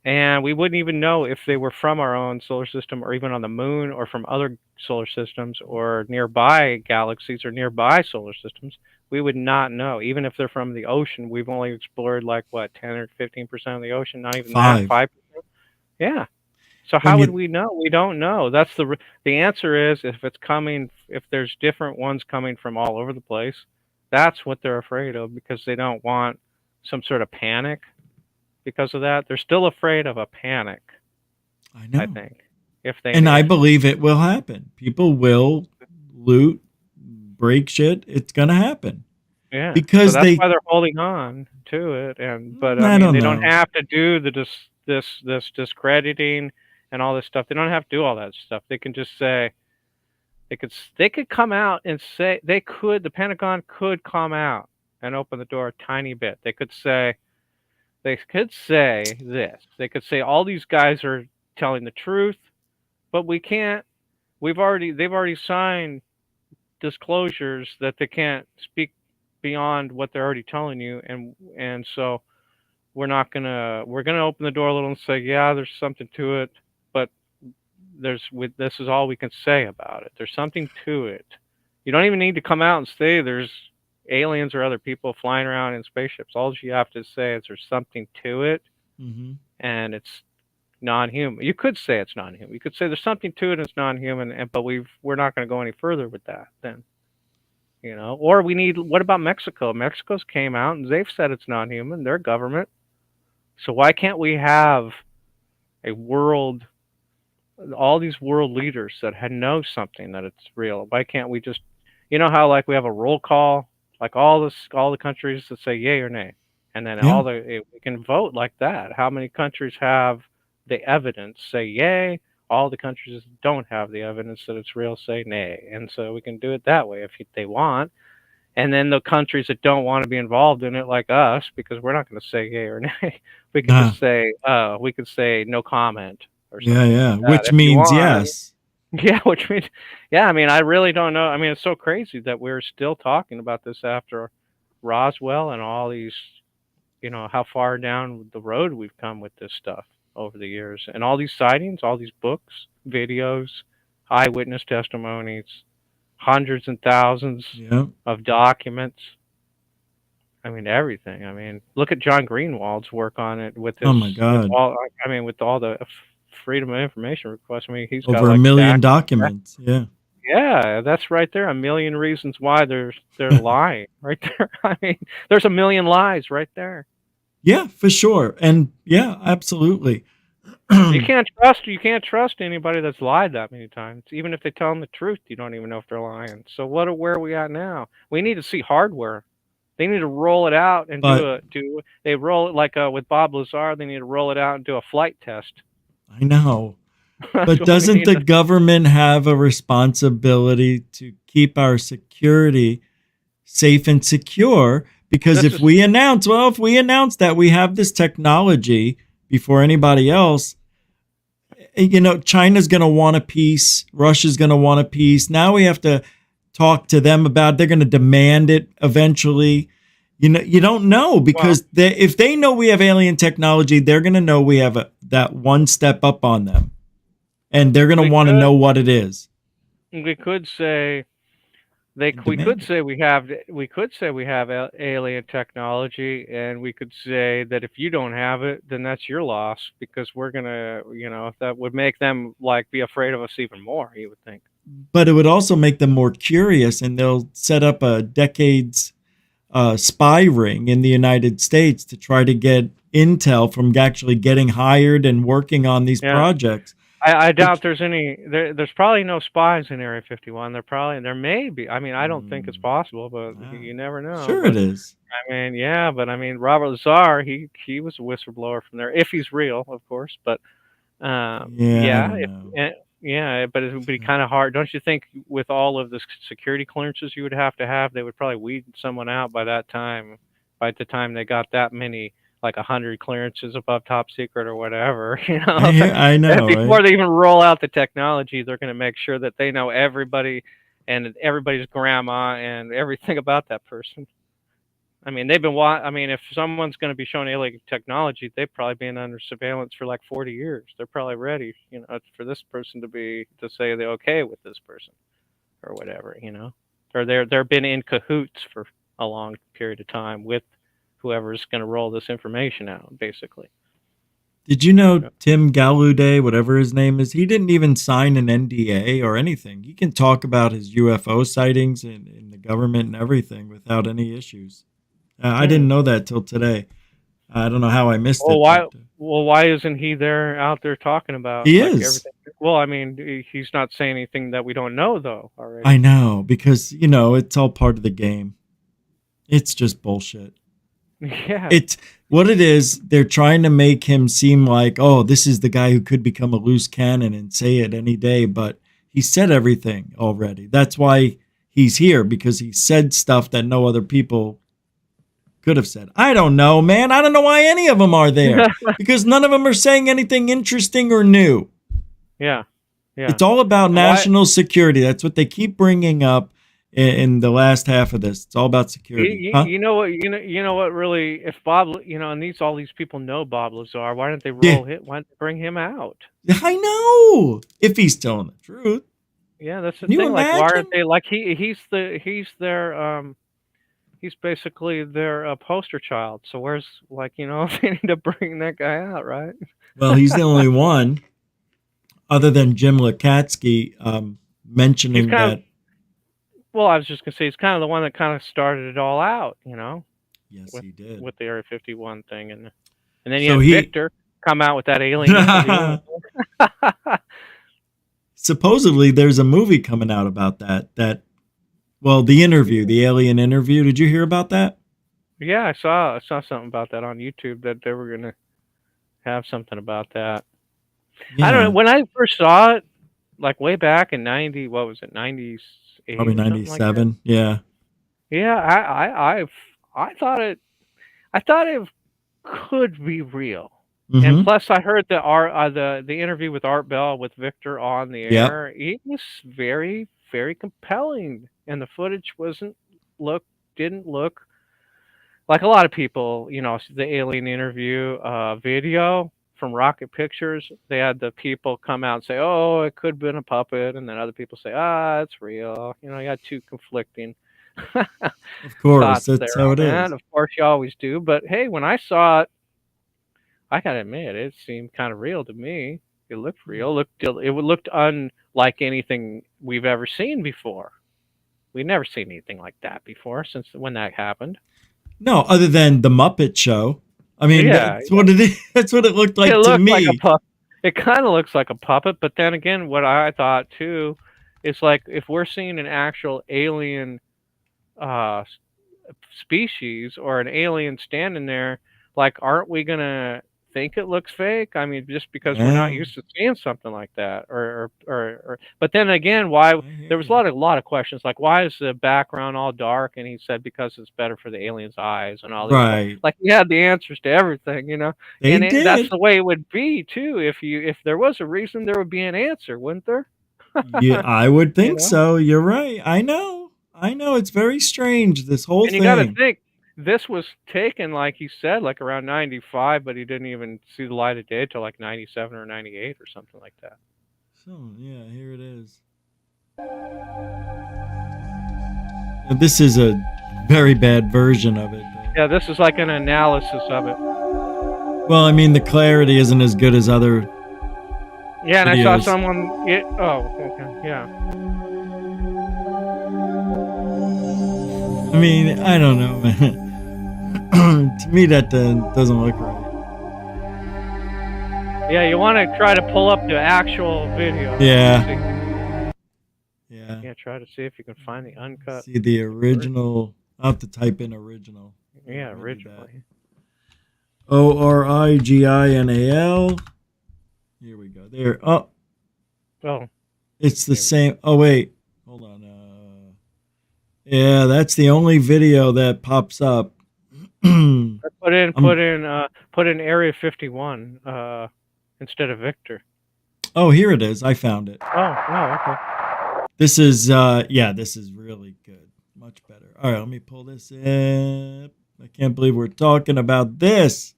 and we wouldn't even know if they were from our own solar system or even on the moon or from other solar systems or nearby galaxies or nearby solar systems. We would not know. Even if they're from the ocean, we've only explored like what, 10 or 15% of the ocean, not even that, 5. 5%. Yeah. So When how would you, we know? We don't know. That's the answer is if it's coming, if there's different ones coming from all over the place, that's what they're afraid of because they don't want some sort of panic because of that. They're still afraid of a panic, I I know. think, if they And I knew. believe it will happen. People will loot, break shit. It's going to happen Yeah. So because that's they, why they're holding on to it. And but I I mean, don't they don't know. have to do the this discrediting and all this stuff. They don't have to do all that stuff. They can just say they could come out and say the Pentagon could come out and open the door a tiny bit. They could say this. They could say all these guys are telling the truth, but we can't. They've already signed disclosures that they can't speak beyond what they're already telling you, and so we're gonna open the door a little and say, yeah, there's something to it, but this is all we can say about it. There's something to it. You don't even need to come out and say there's aliens or other people flying around in spaceships. All you have to say is there's something to it, Hmm. and it's non-human. You could say it's non-human. You could say there's something to it and it's non-human, but we're not going to go any further with that then. Or what about Mexico? Mexico's came out and they've said it's non-human. Their government. So why can't we have a world, all these world leaders that know something that it's real? Why can't we just, how like we have a roll call, like all the countries that say yay or nay, and then Yeah. we can vote like that. How many countries have the evidence say yay? All the countries that don't have the evidence that it's real say nay, and so we can do it that way if they want. And then the countries that don't want to be involved in it, like us, because we're not going to say yay or nay, we can Nah. just say we could say no comment or Yeah, something yeah. like that Which if you means want. yes. Yeah, which means yeah. I mean, I really don't know. I mean, it's so crazy that we're still talking about this after Roswell and all these. How far down the road we've come with this stuff over the years, and all these sightings, all these books, videos, eyewitness testimonies, hundreds and thousands Yeah. of documents. I mean, everything. I mean, look at John Greenwald's work on it with Oh this, my God. with all the Freedom of Information requests. I mean, he's got Over a like million stacks. documents. Yeah. Yeah, that's right there. A million reasons why they're lying right there. I mean, there's a million lies right there. Yeah, for sure. And yeah, absolutely. You can't trust anybody that's lied that many times. Even if they tell them the truth, you don't even know if they're lying. So where are we at now? We need to see hardware. They need to roll it out and But they roll it like with Bob Lazar. They need to roll it out and do a flight test. I know. That's But what we doesn't need the to. government have a responsibility to keep our security safe and secure? Because This if is we announce that we have this technology before anybody else, China's going to want a piece, Russia's going to want a piece. Now we have to talk to them about they're going to demand it eventually. You don't know because if they know we have alien technology, they're going to know we have that one step up on them. And they're going to we want to could know what it is. we could say And demand it. we could say we have alien technology, and we could say that if you don't have it, then that's your loss because we're gonna, that would make them like be afraid of us even more. You would think. But it would also make them more curious, and they'll set up a decades spy ring in the United States to try to get intel from actually getting hired and working on these Yeah. projects. I doubt Which, there's any. There's probably no spies in Area 51. There may be. I mean, I don't think it's possible, but you never know. sure But it is. I mean, yeah. But I mean, Robert Lazar, he was a whistleblower from there, if he's real, of course. But Yeah, I yeah, don't know. yeah. But it would be kind of hard, don't you think? With all of the security clearances you would have to have, they would probably weed someone out by that time. By the time they got that many, like 100 clearances above top secret or whatever, I know, before right? they even roll out the technology, they're going to make sure that they know everybody and everybody's grandma and everything about that person. I mean, if someone's going to be showing alien technology, they've probably been under surveillance for like 40 years. They're probably ready, for this person to say they're okay with this person or whatever. Or they've been in cahoots for a long period of time with whoever's going to roll this information out, basically. Did you know Tim Gallaudet, whatever his name is, he didn't even sign an NDA or anything. He can talk about his UFO sightings in the government and everything without any issues. I didn't know that till today. I don't know how I missed it. Why isn't he out there talking about He like, is. everything? Well, I mean, he's not saying anything that we don't know, though, already. I know, because, it's all part of the game. It's just bullshit. Yeah. It's what it is. They're trying to make him seem like, oh, this is the guy who could become a loose cannon and say it any day. But he said everything already. That's why he's here, because he said stuff that no other people could have said. I don't know, man. I don't know why any of them are there, because none of them are saying anything interesting or new. Yeah. It's all about national security. That's what they keep bringing up in the last half of this. It's all about security. You know what? Really, if Bob, and all these people know Bob Lazar, why don't they roll him? Why don't they bring him out? I know, if he's telling the truth. Yeah, that's the Can you thing. Like, why imagine? aren't they like he's basically their poster child. So where's they need to bring that guy out, right? Well, he's the only one, other than Jim Lukatsky, mentioning that. Well, I was just gonna say he's kind of the one that kind of started it all out, Yes, he did. with the Area 51 thing, and then you So had Victor come out with that alien. Supposedly, there's a movie coming out about that. Well, the interview, the alien interview. Did you hear about that? Yeah, I saw something about that on YouTube, that they were gonna have something about that. Yeah. I don't know. When I first saw it, like way back in 90, what was it, 98? Probably 97. Yeah. Yeah, I thought it could be real. Mm-hmm. And plus, I heard the interview with Art Bell with Victor on the air. It was very, very compelling, and the footage didn't look like a lot of people. The alien interview video from Rocket Pictures. They had the people come out and say, "Oh, it could have been a puppet," and then other people say, "It's real." You had two conflicting. Of course, that's how it is. And of course, you always do. But hey, when I saw it, I gotta admit, it seemed kind of real to me. It looked real. It looked unlike anything we've ever seen before. We've never seen anything like that before since when that happened. No, other than the Muppet Show. I mean, that's what it is. That's what it looked like to me. Like a puppet. It kind of looks like a puppet, but then again, what I thought too is like if we're seeing an actual alien species or an alien standing there, like, aren't we gonna think it looks fake? I mean, just because we're not used to seeing something like that, or but then again, why there was a lot of questions like, why is the background all dark? And he said because it's better for the alien's eyes and all these Right. like he had the answers to everything, They and did. that's the way it would be too. If there was a reason, there would be an answer, wouldn't there? Yeah, I would think so. You're right. I know. It's very strange, this whole And thing. you got to think, this was taken, like he said, like around 95, but he didn't even see the light of day till like 97 or 98 or something like that. So, yeah, here it is. This is a very bad version of it. Yeah, this is like an analysis of it. Well, I mean, the clarity isn't as good as other Yeah, and videos. I saw someone... okay, yeah. I mean, I don't know, man. To me, that doesn't look right. Yeah, you want to try to pull up the actual video. Yeah. Yeah. Yeah, try to see if you can find the uncut. See the original. I'll have to type in original. Yeah, originally. ORIGINAL. Here we go. There. Oh. Oh. It's the same. Oh, wait. Hold on. Yeah, that's the only video that pops up. Put in Area 51 instead of Victor. Oh, here it is. I found it. Oh, okay. This is this is really good. Much better. All right, let me pull this in. can't believe we're talking about this.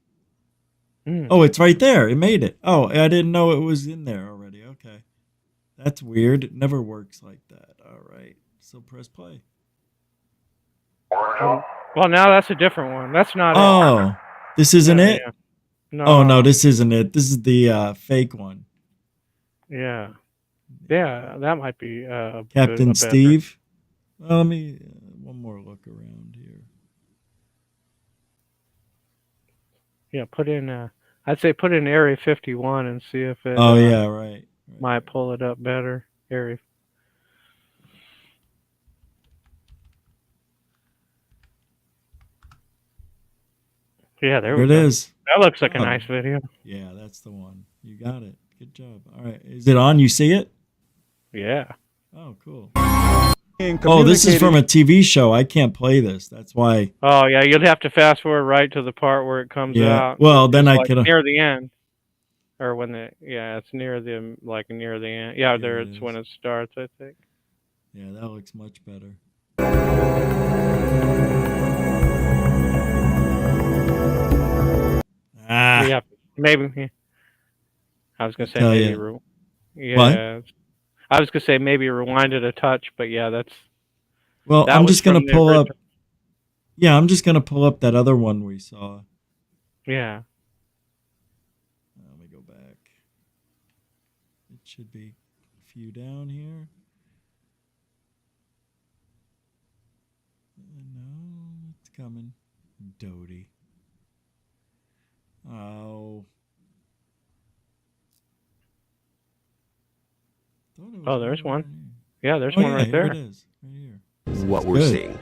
Mm. Oh, it's right there. It made it. Oh, I didn't know it was in there already. Okay. That's weird. It never works like that. All right. So press play. Well, now that's a different one. That's not it. Oh, this isn't Yeah, it? yeah. No. Oh, no, this isn't it. This is the fake one. Yeah. Yeah, that might be Captain better. Steve. Well, let me one more look around here. Yeah, put in. I'd say put in Area 51 and see if it. Oh yeah, right. Might pull it up better. Area. Yeah, there Here we it go. is. That looks like a Oh. nice video. Yeah, that's the one. You got it. Good job. All right, is it on? You see it? Yeah. Oh, cool. Oh, this is from a TV show. I can't play this. That's why. Oh yeah, you'd have to fast forward right to the part where it comes Yeah. out. Well, then It's I like could. near the end, or when it's near the near the end. Yeah, there it it's is. when it starts. I think. Yeah, that looks much better. Ah. Yeah, maybe. I was gonna say tell maybe. ya. Yeah. What? I was gonna say maybe rewind it a touch, but yeah, that's. Well, that I'm was just gonna from the pull up. original. Yeah, I'm just gonna pull up that other one we saw. Yeah. Let me go back. It should be a few down here. No, it's coming. Doty. Oh. Oh, there's one. Yeah, there's Oh, one yeah, right here there. it is. Right here. This is What we're good. seeing.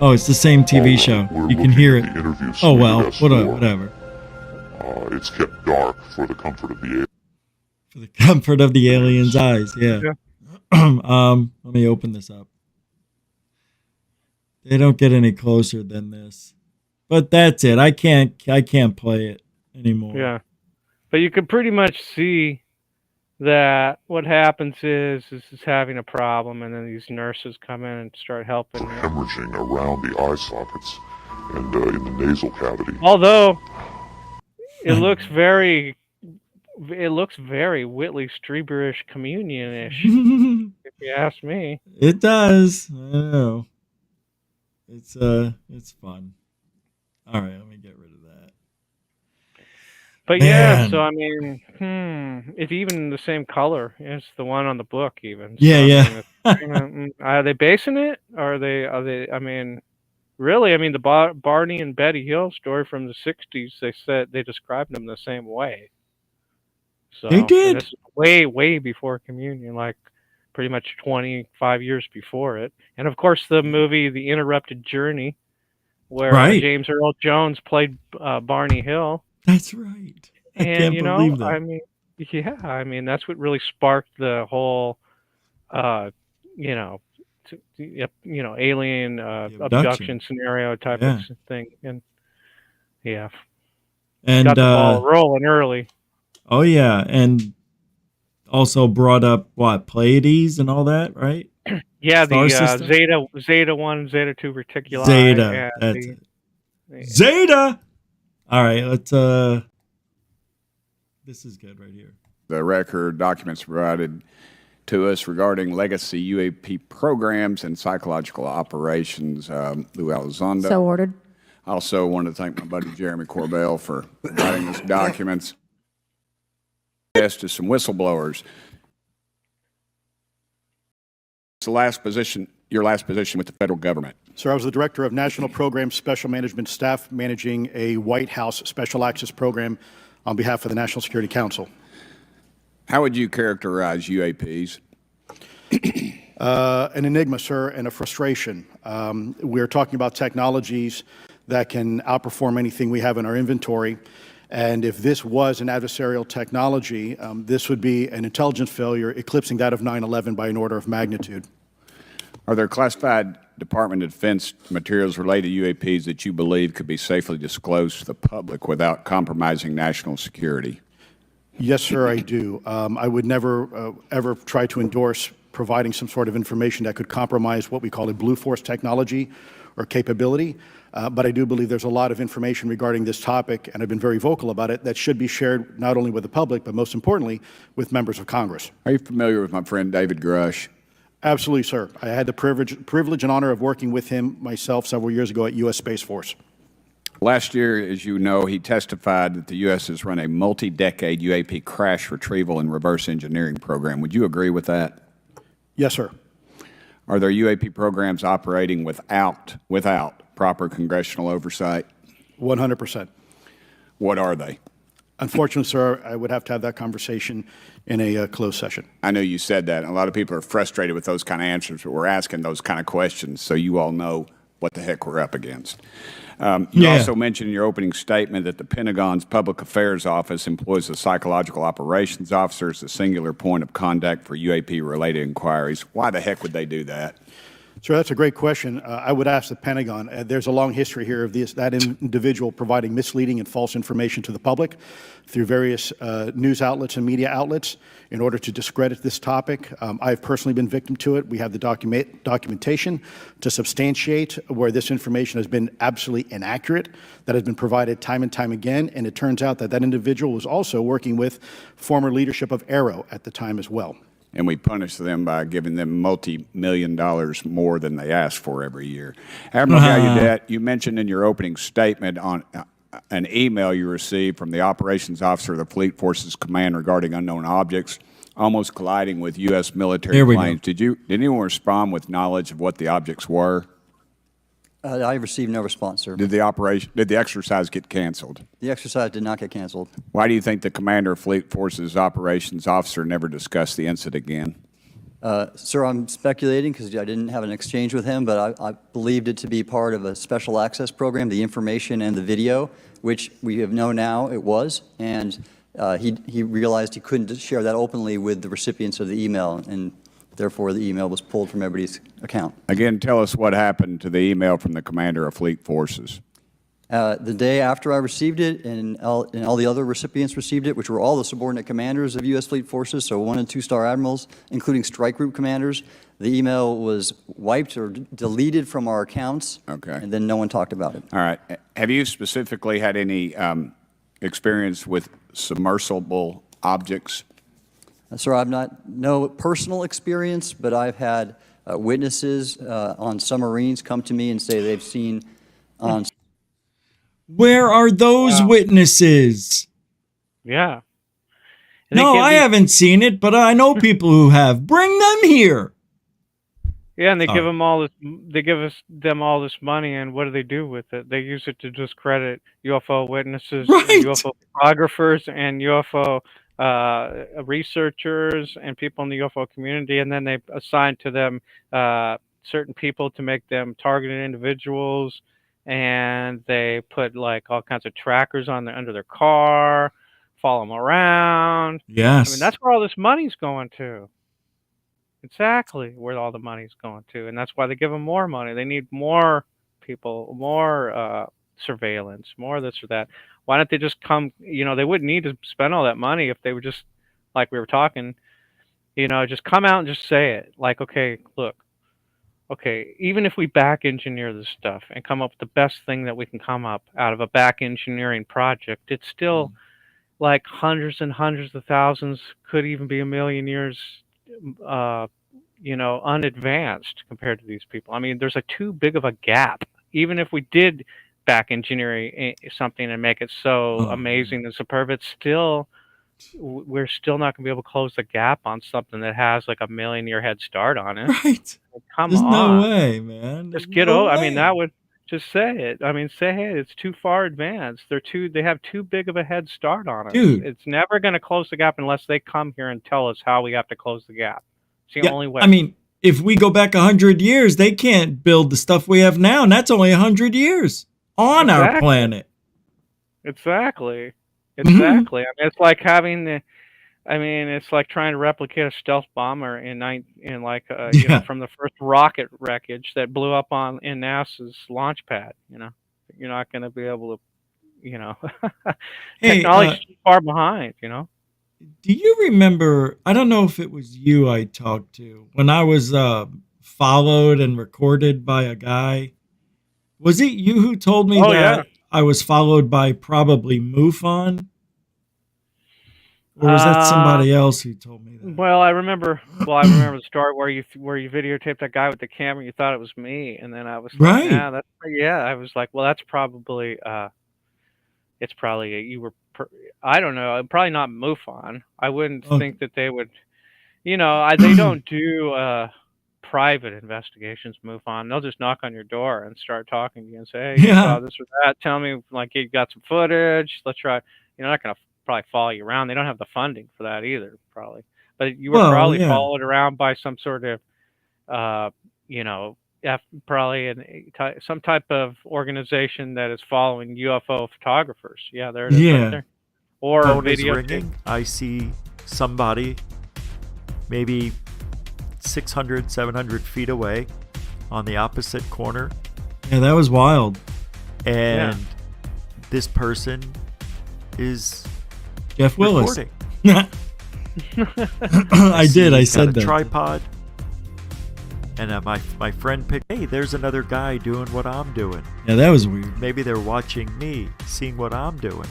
Oh, it's the same TV show. You can hear it. Oh well, whatever. It's kept dark for the comfort of the For the comfort of the alien's eyes. Yeah. Let me open this up. They don't get any closer than this. But that's it. I can't play it anymore. Yeah, but you can pretty much see that what happens is having a problem, and then these nurses come in and start helping. hemorrhaging around the eye sockets and in the nasal cavity. Although it looks very Whitley Strieber-ish, Communion-ish, if you ask me. It does. I know. It's fun. All right, let me get rid of that. But Man. yeah, so I mean, it's even the same color as the one on the book, even. So, Yeah. I mean, are they basing it? Or are they? I mean, really? I mean, the Barney and Betty Hill story from the '60s. They said they described them the same way. So They did? and this is way before Communion, like pretty much 25 years before it. And of course, the movie The Interrupted Journey, where Right. James Earl Jones played Barney Hill. That's right. I And can't you know, believe that. I mean, yeah, I mean that's what really sparked the whole, alien abduction scenario type Yeah. of thing, and yeah, And got the ball rolling early. oh yeah, and also brought up what Pleiades and all that, right? Yeah, Star the system? Zeta 1, Zeta 2 reticuli. Zeta. and That's it. Zeta. All right, let's. This is good right here. The record documents provided to us regarding legacy UAP programs and psychological operations. Lou Elizondo. So ordered. I also want to thank my buddy Jeremy Corbell for providing us documents. Yes, to some whistleblowers. It's your last position with the federal government. Sir, I was the Director of National Program Special Management Staff, managing a White House Special Access Program on behalf of the National Security Council. How would you characterize UAPs? An enigma, sir, and a frustration. We're talking about technologies that can outperform anything we have in our inventory. And if this was an adversarial technology, this would be an intelligence failure eclipsing that of 9/11 by an order of magnitude. Are there classified Department of Defense materials related to UAPs that you believe could be safely disclosed to the public without compromising national security? Yes, sir, I do. I would never, ever try to endorse providing some sort of information that could compromise what we call a blue force technology or capability. But I do believe there's a lot of information regarding this topic, and I've been very vocal about it, that should be shared not only with the public, but most importantly, with members of Congress. Are you familiar with my friend David Grush? Absolutely, sir. I had the privilege and honor of working with him myself several years ago at U.S. Space Force. Last year, as you know, he testified that the U.S. has run a multi-decade UAP crash retrieval and reverse engineering program. Would you agree with that? Yes, sir. Are there UAP programs operating without proper congressional oversight? 100%. What are they? Unfortunately, sir, I would have to have that conversation in a closed session. I know you said that. And a lot of people are frustrated with those kind of answers, but we're asking those kind of questions so you all know what the heck we're up against. You also mentioned in your opening statement that the Pentagon's Public Affairs Office employs a psychological operations officer as a singular point of contact for UAP-related inquiries. Why the heck would they do that? Sir, that's a great question. I would ask the Pentagon. There's a long history here of that individual providing misleading and false information to the public through various news outlets and media outlets in order to discredit this topic. I've personally been victim to it. We have the documentation to substantiate where this information has been absolutely inaccurate, that has been provided time and time again, and it turns out that that individual was also working with former leadership of Arrow at the time as well. And we punish them by giving them multi-million dollars more than they ask for every year. Admiral Gallaudet, you mentioned in your opening statement on an email you received from the operations officer of the Fleet Forces Command regarding unknown objects almost colliding with U.S. military planes. Did anyone respond with knowledge of what the objects were? I received no response, sir. Did the exercise get canceled? The exercise did not get canceled. Why do you think the commander of Fleet Forces operations officer never discussed the incident again? Sir, I'm speculating because I didn't have an exchange with him, but I believed it to be part of a special access program, the information and the video, which we have known now it was, and he realized he couldn't share that openly with the recipients of the email, and therefore the email was pulled from everybody's account. Again, tell us what happened to the email from the commander of Fleet Forces. The day after I received it, and all the other recipients received it, which were all the subordinate commanders of U.S. Fleet Forces, so 1- and 2-star admirals, including strike group commanders, the email was wiped or deleted from our accounts, and then no one talked about it. All right. Have you specifically had any experience with submersible objects? Sir, I've no personal experience, but I've had witnesses on submarines come to me and say they've seen on. Where are those witnesses? Yeah. No, I haven't seen it, but I know people who have. Bring them here. Yeah, and they give them all this. They give them all this money, and what do they do with it? They use it to discredit UFO witnesses, UFO photographers, and UFO researchers and people in the UFO community, and then they assign to them certain people to make them targeted individuals, and they put like all kinds of trackers on under their car, follow them around. Yes. I mean, that's where all this money's going to. Exactly where all the money's going to, and that's why they give them more money. They need more people, more surveillance, more this or that. Why don't they just come? You know, they wouldn't need to spend all that money if they would just, like we were talking, you know, just come out and just say it. Like, okay, look, okay, even if we back engineer this stuff and come up with the best thing that we can come up out of a back engineering project, it's still like hundreds and hundreds of thousands, could even be a million years, you know, unadvanced compared to these people. I mean, there's too big of a gap. Even if we did back engineering something and make it so amazing and superb, it's still, we're still not going to be able to close the gap on something that has like a million-year head start on it. Right. Like, come There's on. no way, man. Just get over. I mean, that would just say it. I mean, say, hey, it's too far advanced. They have too big of a head start on it. Dude. It's never going to close the gap unless they come here and tell us how we have to close the gap. It's the only way. I mean, if we go back 100 years, they can't build the stuff we have now, and that's only 100 years on our planet. Exactly. I mean, it's like having it's like trying to replicate a stealth bomber you know, from the first rocket wreckage that blew up in NASA's launch pad. You know, you're not going to be able to, you know, technology's too far behind. You know. do you remember? I don't know if it was you I talked to when I was followed and recorded by a guy. Was it you who told me Oh that yeah. I was followed by probably MUFON? Or was that Uh, somebody else who told me that? well, I remember. Well, I remember the story where you videotaped that guy with the camera. You thought it was me, and then I was like, Right. nah, that's yeah. I was like, well, that's probably it's probably I don't know, probably not MUFON. I wouldn't Okay. think that they would. They don't do private investigations. MUFON. They'll just knock on your door and start talking to you and say, hey, you Yeah. saw this or that. Tell me, like, you got some footage. Let's try. They're not gonna probably follow you around. They don't have the funding for that either, probably. But you were Well, probably yeah. followed around by some sort of, you know, probably some type of organization that is following UFO photographers. Yeah, there it is right Yeah. there. Or Phone is videotape. ringing. I see somebody maybe 600, 700 feet away on the opposite corner. Yeah, that was wild. And this person is Jeff Willis. recording. I did. I He's got said a that. tripod. And my friend picked, hey, there's another guy doing what I'm doing. Yeah, that was weird. Maybe they're watching me, seeing what I'm doing.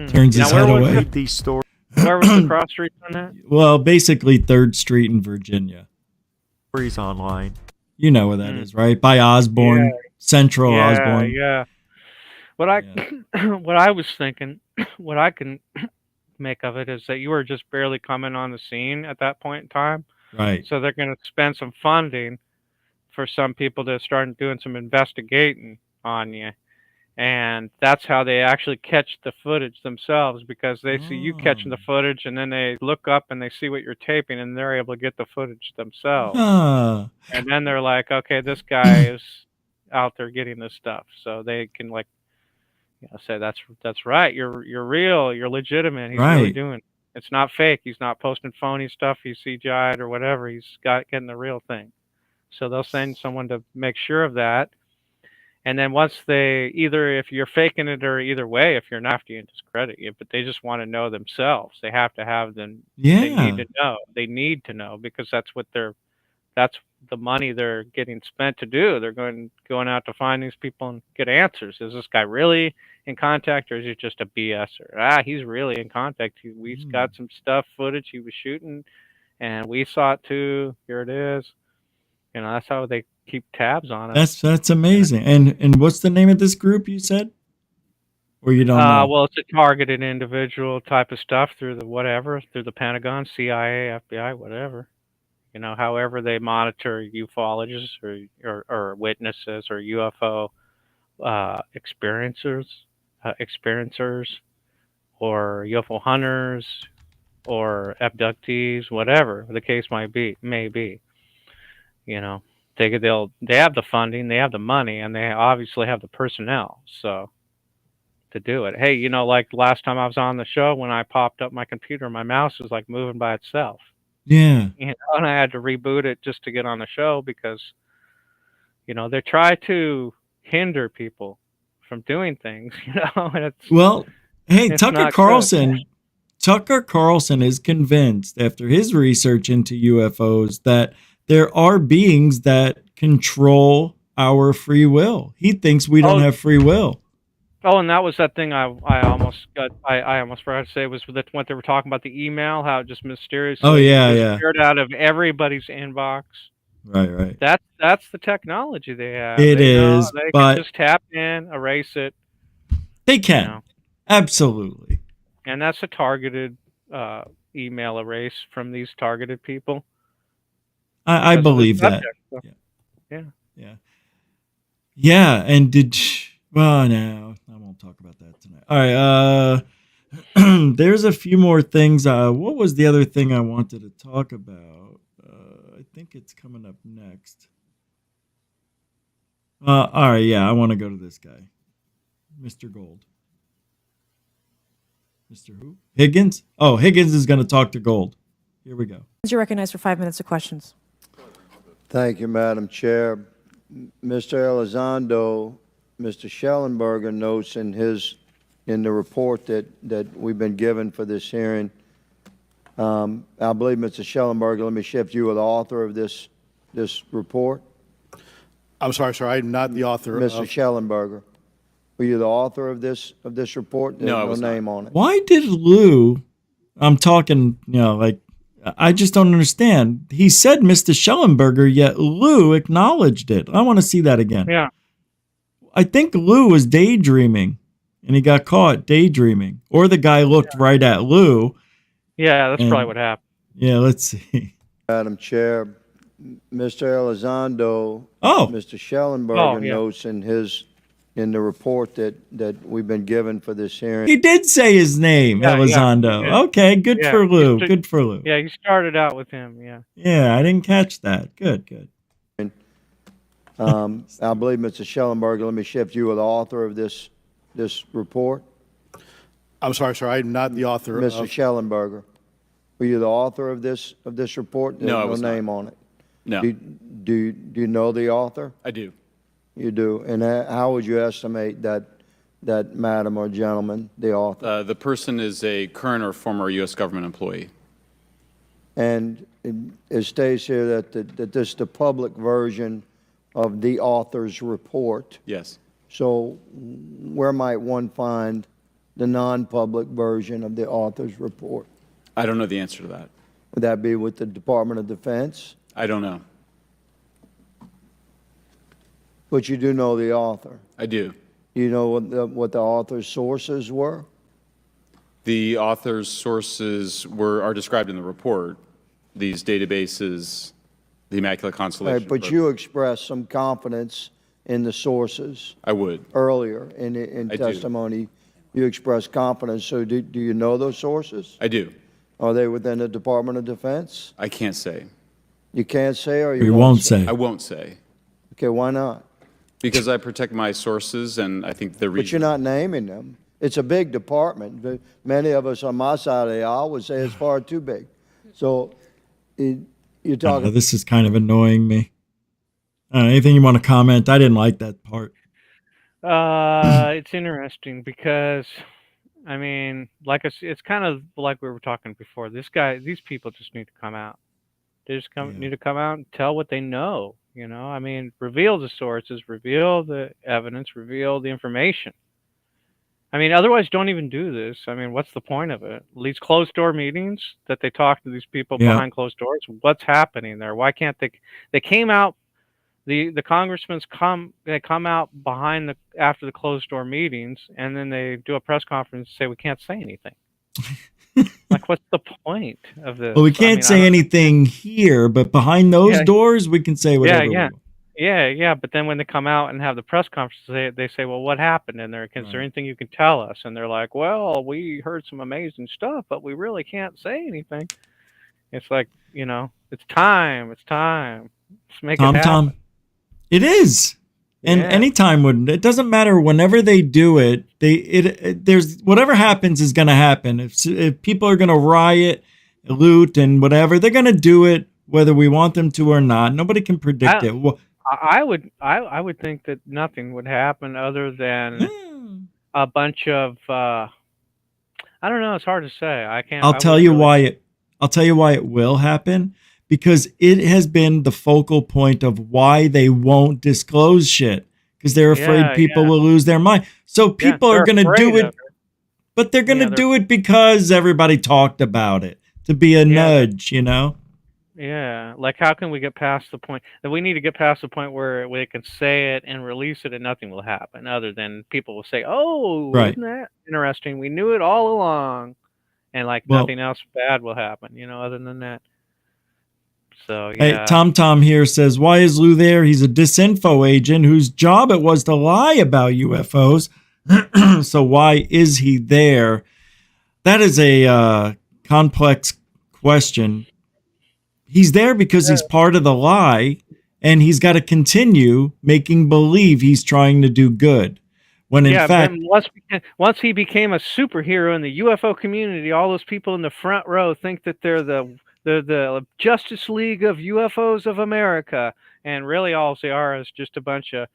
Turns his head away. Read these stories. Where was the cross street on that? Well, basically 3rd Street in Virginia. Stories online. You know where that is, right? By Osborne, Central Osborne. Yeah. What I what I was thinking, what I can make of it is that you were just barely coming on the scene at that point in time. Right. So they're going to spend some funding for some people to start doing some investigating on you. And that's how they actually catch the footage themselves, because they see you catching the footage, and then they look up and they see what you're taping, and they're able to get the footage themselves. Ah. And then they're like, okay, this guy is out there getting this stuff. So they can, like, say that's right. You're real. You're legitimate. He's really Right. doing it. It's not fake. He's not posting phony stuff. He's CGI'd or whatever. He's getting the real thing. So they'll send someone to make sure of that. And then once if you're faking it or either way, if you're not, after you discredit you, but they just want to know themselves. They have to have them. They need to know. They need to know, because that's the money they're getting spent to do. They're going out to find these people and get answers. Is this guy really in contact, or is he just a BSer? He's really in contact. We've got some footage he was shooting, and we saw it too. Here it is. That's how they keep tabs on it. That's amazing. And what's the name of this group you said? Or you don't know? Well, it's a targeted individual type of stuff through the Pentagon, CIA, FBI, whatever. However they monitor ufologists or witnesses or UFO experiencers, or UFO hunters, or abductees, whatever the case may be. They have the funding, they have the money, and they obviously have the personnel. So to do it, hey, like last time I was on the show, when I popped up my computer, my mouse was like moving by itself. Yeah. And I had to reboot it just to get on the show, because they try to hinder people from doing things. And Well, hey, it's Tucker not Carlson. good. Tucker Carlson is convinced, after his research into UFOs, that there are beings that control our free will. He thinks we don't have free will. Oh, and that was that thing I almost forgot to say, was that what they were talking about, the email, how it just mysteriously disappeared out of everybody's inbox. Right. That's the technology they have. It is, they but can just tap in, erase it. They can. Absolutely. And that's a targeted email erase from these targeted people. I believe that. Yeah. Yeah, and well, no, I won't talk about that tonight. All right, there's a few more things. What was the other thing I wanted to talk about? I think it's coming up next. All right, yeah, I want to go to this guy, Mr. Gold. Mr. who? Higgins? Oh, Higgins is going to talk to Gold. Here we go. You're recognized for 5 minutes of questions. Thank you, Madam Chair. Mr. Elizondo, Mr. Schellenberger notes in his in the report that we've been given for this hearing. I believe, Mr. Schellenberger, let me shift you, are the author of this report. I'm sorry, sir. I'm not the author Mr. of... Schellenberger, were you the author of this report? There's No, I was not. name on it. Why did Lou, I'm talking, like, I just don't understand. He said Mr. Schellenberger, yet Lou acknowledged it. I want to see that again. Yeah. I think Lou was daydreaming, and he got caught daydreaming. Or the guy looked right at Lou. Yeah, that's probably what happened. Yeah, let's see. Madam Chair, Mr. Elizondo, Oh. Mr. Schellenberger yeah. notes in the report that we've been given for this hearing. He did say his name, Yeah, Elizondo. yeah. Okay, good Yeah, for Lou. you Good for Lou. Yeah, you started out with him. Yeah. Yeah, I didn't catch that. Good. I believe, Mr. Schellenberger, let me shift you, are the author of this report. I'm sorry, sir. I'm not the author Mr. of... Schellenberger, were you the author of this report? There's No, I was not. name on it. No. Do you know the author? I do. You do. And how would you estimate that madam or gentleman, the author? The person is a current or former U.S. government employee. And it states here that this is the public version of the author's report. Yes. So where might one find the non-public version of the author's report? I don't know the answer to that. Would that be with the Department of Defense? I don't know. But you do know the author. I do. You know what the author's sources were? The author's sources are described in the report. These databases, the Immaculate Constellation. Right, but you expressed some confidence in the sources. I would. Earlier in I do. testimony, you expressed confidence. So do you know those sources? I do. Are they within the Department of Defense? I can't say. You can't say, or You won't say. I won't say. Okay, why not? Because I protect my sources, and I think the reason. But you're not naming them. It's a big department. Many of us on my side of the aisle would say it's far too big. So you're talking. This is kind of annoying me. Anything you want to comment? I didn't like that part. It's interesting because, I mean, it's kind of like we were talking before. These people just need to come out. They just need to come out and tell what they know. You know, I mean, reveal the sources, reveal the evidence, reveal the information. I mean, otherwise, don't even do this. I mean, what's the point of it? These closed door meetings that they talk to these people behind closed doors. What's happening there? Why can't they? They came out. The congressmen's come out after the closed door meetings, and then they do a press conference and say we can't say anything. Like, what's the point of this? Well, we can't say anything here, but behind those doors, we can say whatever. Yeah. But then when they come out and have the press conference, they say, well, what happened in there? Is there anything you can tell us? And they're like, well, we heard some amazing stuff, but we really can't say anything. It's like, it's time. Let's make it happen. Tom. It is. And anytime it doesn't matter, whenever they do it, there's whatever happens is going to happen. If people are going to riot, loot, and whatever, they're going to do it whether we want them to or not. Nobody can predict it. I would think that nothing would happen other than a bunch of I don't know. It's hard to say. I'll tell you why it will happen. Because it has been the focal point of why they won't disclose shit. Because they're afraid people will lose their mind. So people are going to do it, but they're going to do it because everybody talked about it, to be a nudge, Yeah, like how can we get past the point that we need to get past the point where they can say it and release it and nothing will happen other than people will say, oh, isn't that interesting? We knew it all along. And nothing else bad will happen, other than that. So, Hey, Tom here says, why is Lou there? He's a disinfo agent whose job it was to lie about UFOs. So why is he there? That is a complex question. He's there because he's part of the lie, and he's got to continue making believe he's trying to do good. When in fact, once he became a superhero in the UFO community, all those people in the front row think that they're the Justice League of UFOs of America, and really all they are is just a bunch of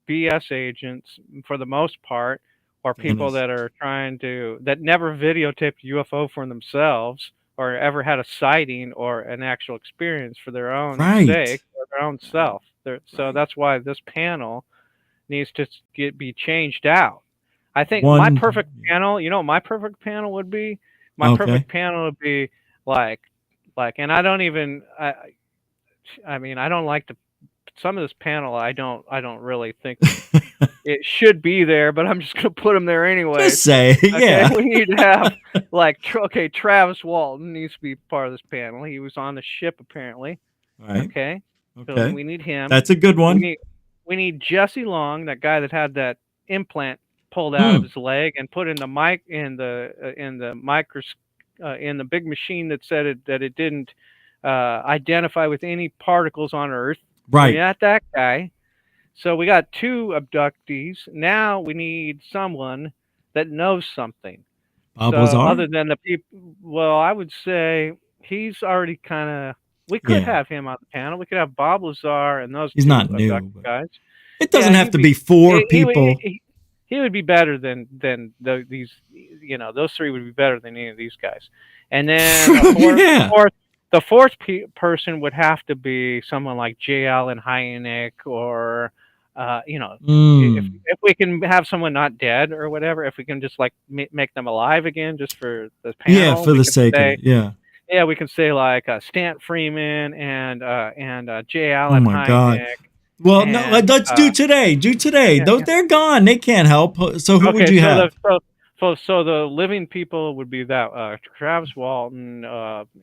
BS agents for the most part, or people that are that never videotaped UFO for themselves or ever had a sighting or an actual experience for their own sake or their own self. So that's why this panel needs to be changed out. I think my perfect panel, you know what my perfect panel would be? My perfect panel would be like, and I don't even, I mean, I don't like some of this panel, I don't really think it should be there, but I'm just gonna put them there anyway. Just say, yeah. We need to have Travis Walton needs to be part of this panel. He was on the ship apparently. Right. Okay. Okay. So we need him. That's a good one. We need Jesse Long, that guy that had that implant pulled out of his leg and put in the in the big machine that said that it didn't identify with any particles on Earth. Right. We got that guy. So we got 2 abductees. Now we need someone that knows something. Bob So Lazar? other than the people, well, I would say he's already kind of. We could have him on the panel. We could have Bob Lazar and those. He's 2 not new, abducted guys. It doesn't have to be 4 people. He would be better than these. You know, those 3 would be better than any of these guys. And then the fourth person would have to be someone like J. Allen Hynek or, you know, if we can have someone not dead or whatever, if we can just like make them alive again just for the panel. Yeah, for the sake of it, yeah. Yeah, we can say like Stant Freeman and J. Allen Hynek. God. Well, no, let's do today. They're gone. They can't help. So who would you have? So the living people would be that Travis Walton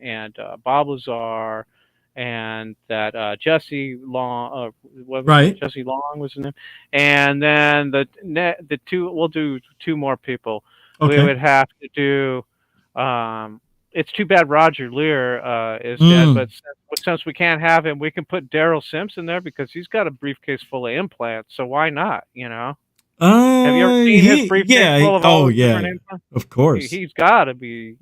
and Bob Lazar and that Jesse Long. Jesse Long was his name. And then the 2. We'll do 2 more people. Okay. We would have to do. It's too bad Roger Lear is dead, but since we can't have him, we can put Daryl Simpson there because he's got a briefcase full of implants. So why not? You know. Have you ever seen his briefcase full of all different implants? Of course. He's got to be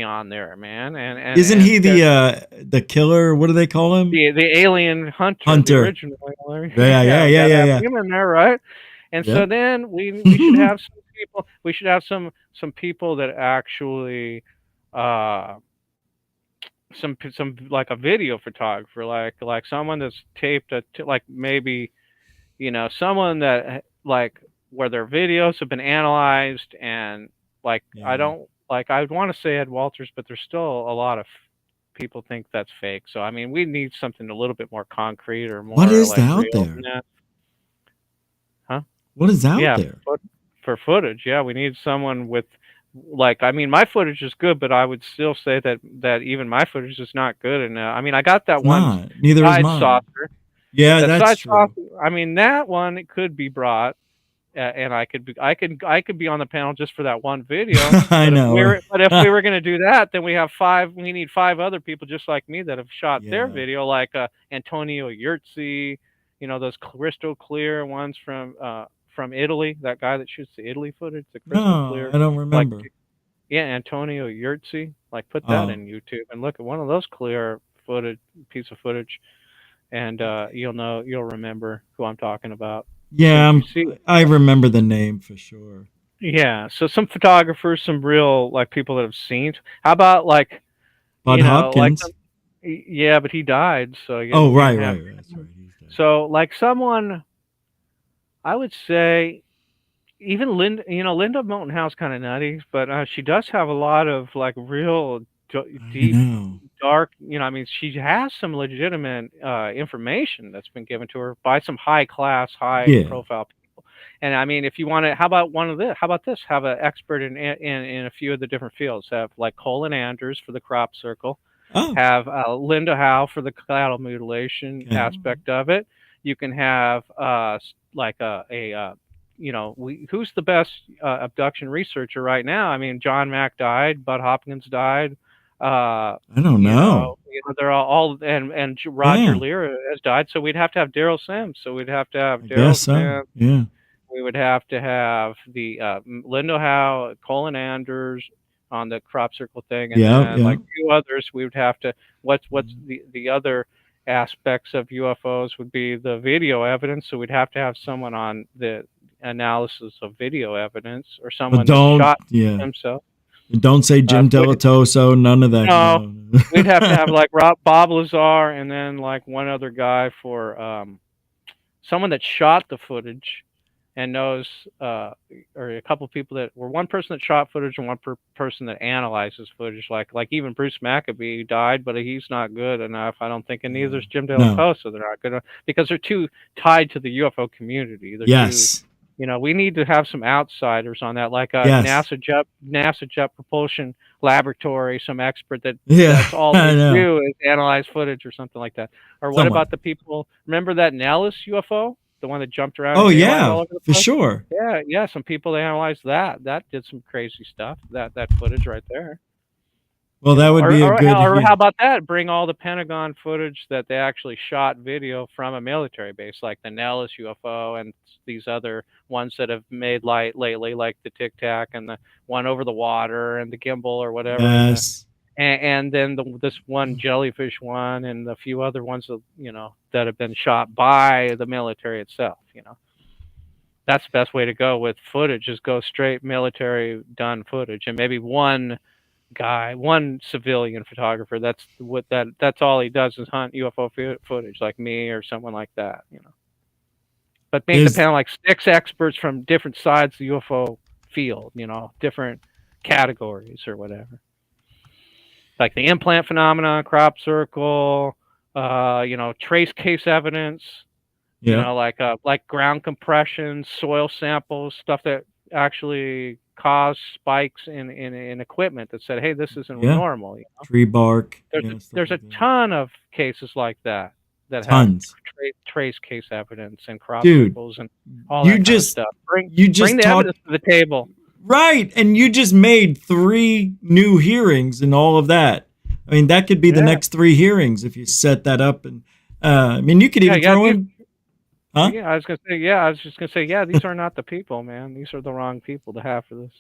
on there, man. And isn't he the killer? What do they call him? The alien hunter. The original alien. Yeah. Him in there, right? And so then we should have some people. We should have some people that actually. Some like a video photographer, like someone that's taped like maybe, you know, someone that like where their videos have been analyzed and like I would want to say Ed Walters, but there's still a lot of people think that's fake. So I mean, we need something a little bit more concrete or more. What is like out real there? Huh? What is out there? For footage, yeah, we need someone with. Like, I mean, my footage is good, but I would still say that even my footage is not good. And I mean, I got that one neither is side mine. saucer. Yeah, that's true. Saucer, I mean, that one it could be brought, and I could be on the panel just for that one video. I know. But if we were going to do that, then we have 5. We need 5 other people just like me that have shot their video, like Antonio Yurtzi, you know, those crystal clear ones from Italy, that guy that shoots the Italy footage, the crystal clear. I don't remember. Like, Antonio Yurtzi. Like, put that in YouTube and look at one of those clear piece of footage, and you'll remember who I'm talking about. Yeah, I remember the name for sure. Yeah, so some photographers, some real like people that have seen. How about like Bud Hopkins? Yeah, but he died. So right. That's right. So like someone. I would say even Linda, Linda Moulton Howe's kind of nutty, but she does have a lot of like real deep, dark, I mean, she has some legitimate information that's been given to her by some high class, high profile people. And I mean, if you want to, how about this? Have an expert in a few of the different fields. Have like Colin Anders for the crop circle. Have Linda Howe for the cattle mutilation aspect of it. You can have like who's the best abduction researcher right now? I mean, John Mack died, Bud Hopkins died. I don't know. They're all and Roger Lear has died. So we'd have to have Daryl Sims. So we'd have to have Daryl Sims. Yeah. We would have to have the Linda Howe, Colin Anders on the crop circle thing, and then like 2 others. We would have to. What's the other aspects of UFOs would be the video evidence. So we'd have to have someone on the analysis of video evidence, or someone that don't, shot yeah. himself. Don't say Jim Delatoso, none of that. No, we'd have to have like Bob Lazar, and then like one other guy for someone that shot the footage and knows, or a couple of people that were one person that shot footage and one person that analyzes footage. Like even Bruce Maccabee died, but he's not good enough, I don't think, and neither is Jim Delatoso. They're not good enough because they're too tied to the UFO community. They're yes. Too, we need to have some outsiders on that, like a NASA Jet Propulsion Laboratory, some expert that's all they do is analyze footage or something like that. Or what about the people? Remember that Nellis UFO, the one that jumped around? Oh yeah, all over the for place? sure. Yeah. Some people analyzed that. That did some crazy stuff. That footage right there. Well, that would be a good. Or how about that? Bring all the Pentagon footage that they actually shot video from a military base, like the Nellis UFO and these other ones that have made light lately, like the Tic Tac and the one over the water and the gimbal or whatever. Yes. And then this one jellyfish one and a few other ones that that have been shot by the military itself. That's the best way to go with footage, is go straight military done footage, and maybe one civilian photographer. That's all he does is hunt UFO footage, like me or someone like that. But make the panel like 6 experts from different sides of the UFO field. Different categories or whatever. Like the implant phenomenon, crop circle, trace case evidence, like ground compression, soil samples, stuff that actually caused spikes in equipment that said, hey, this isn't normal. Tree bark. There's a ton of cases like that Tons. have trace case evidence and crop circles and all that kind of stuff. Bring the evidence to the table. Right, and you just made 3 new hearings and all of that. I mean, that could be the next 3 hearings if you set that up. And you could even throw in. Huh? Yeah, I was just gonna say, these are not the people, man. These are the wrong people to have for this.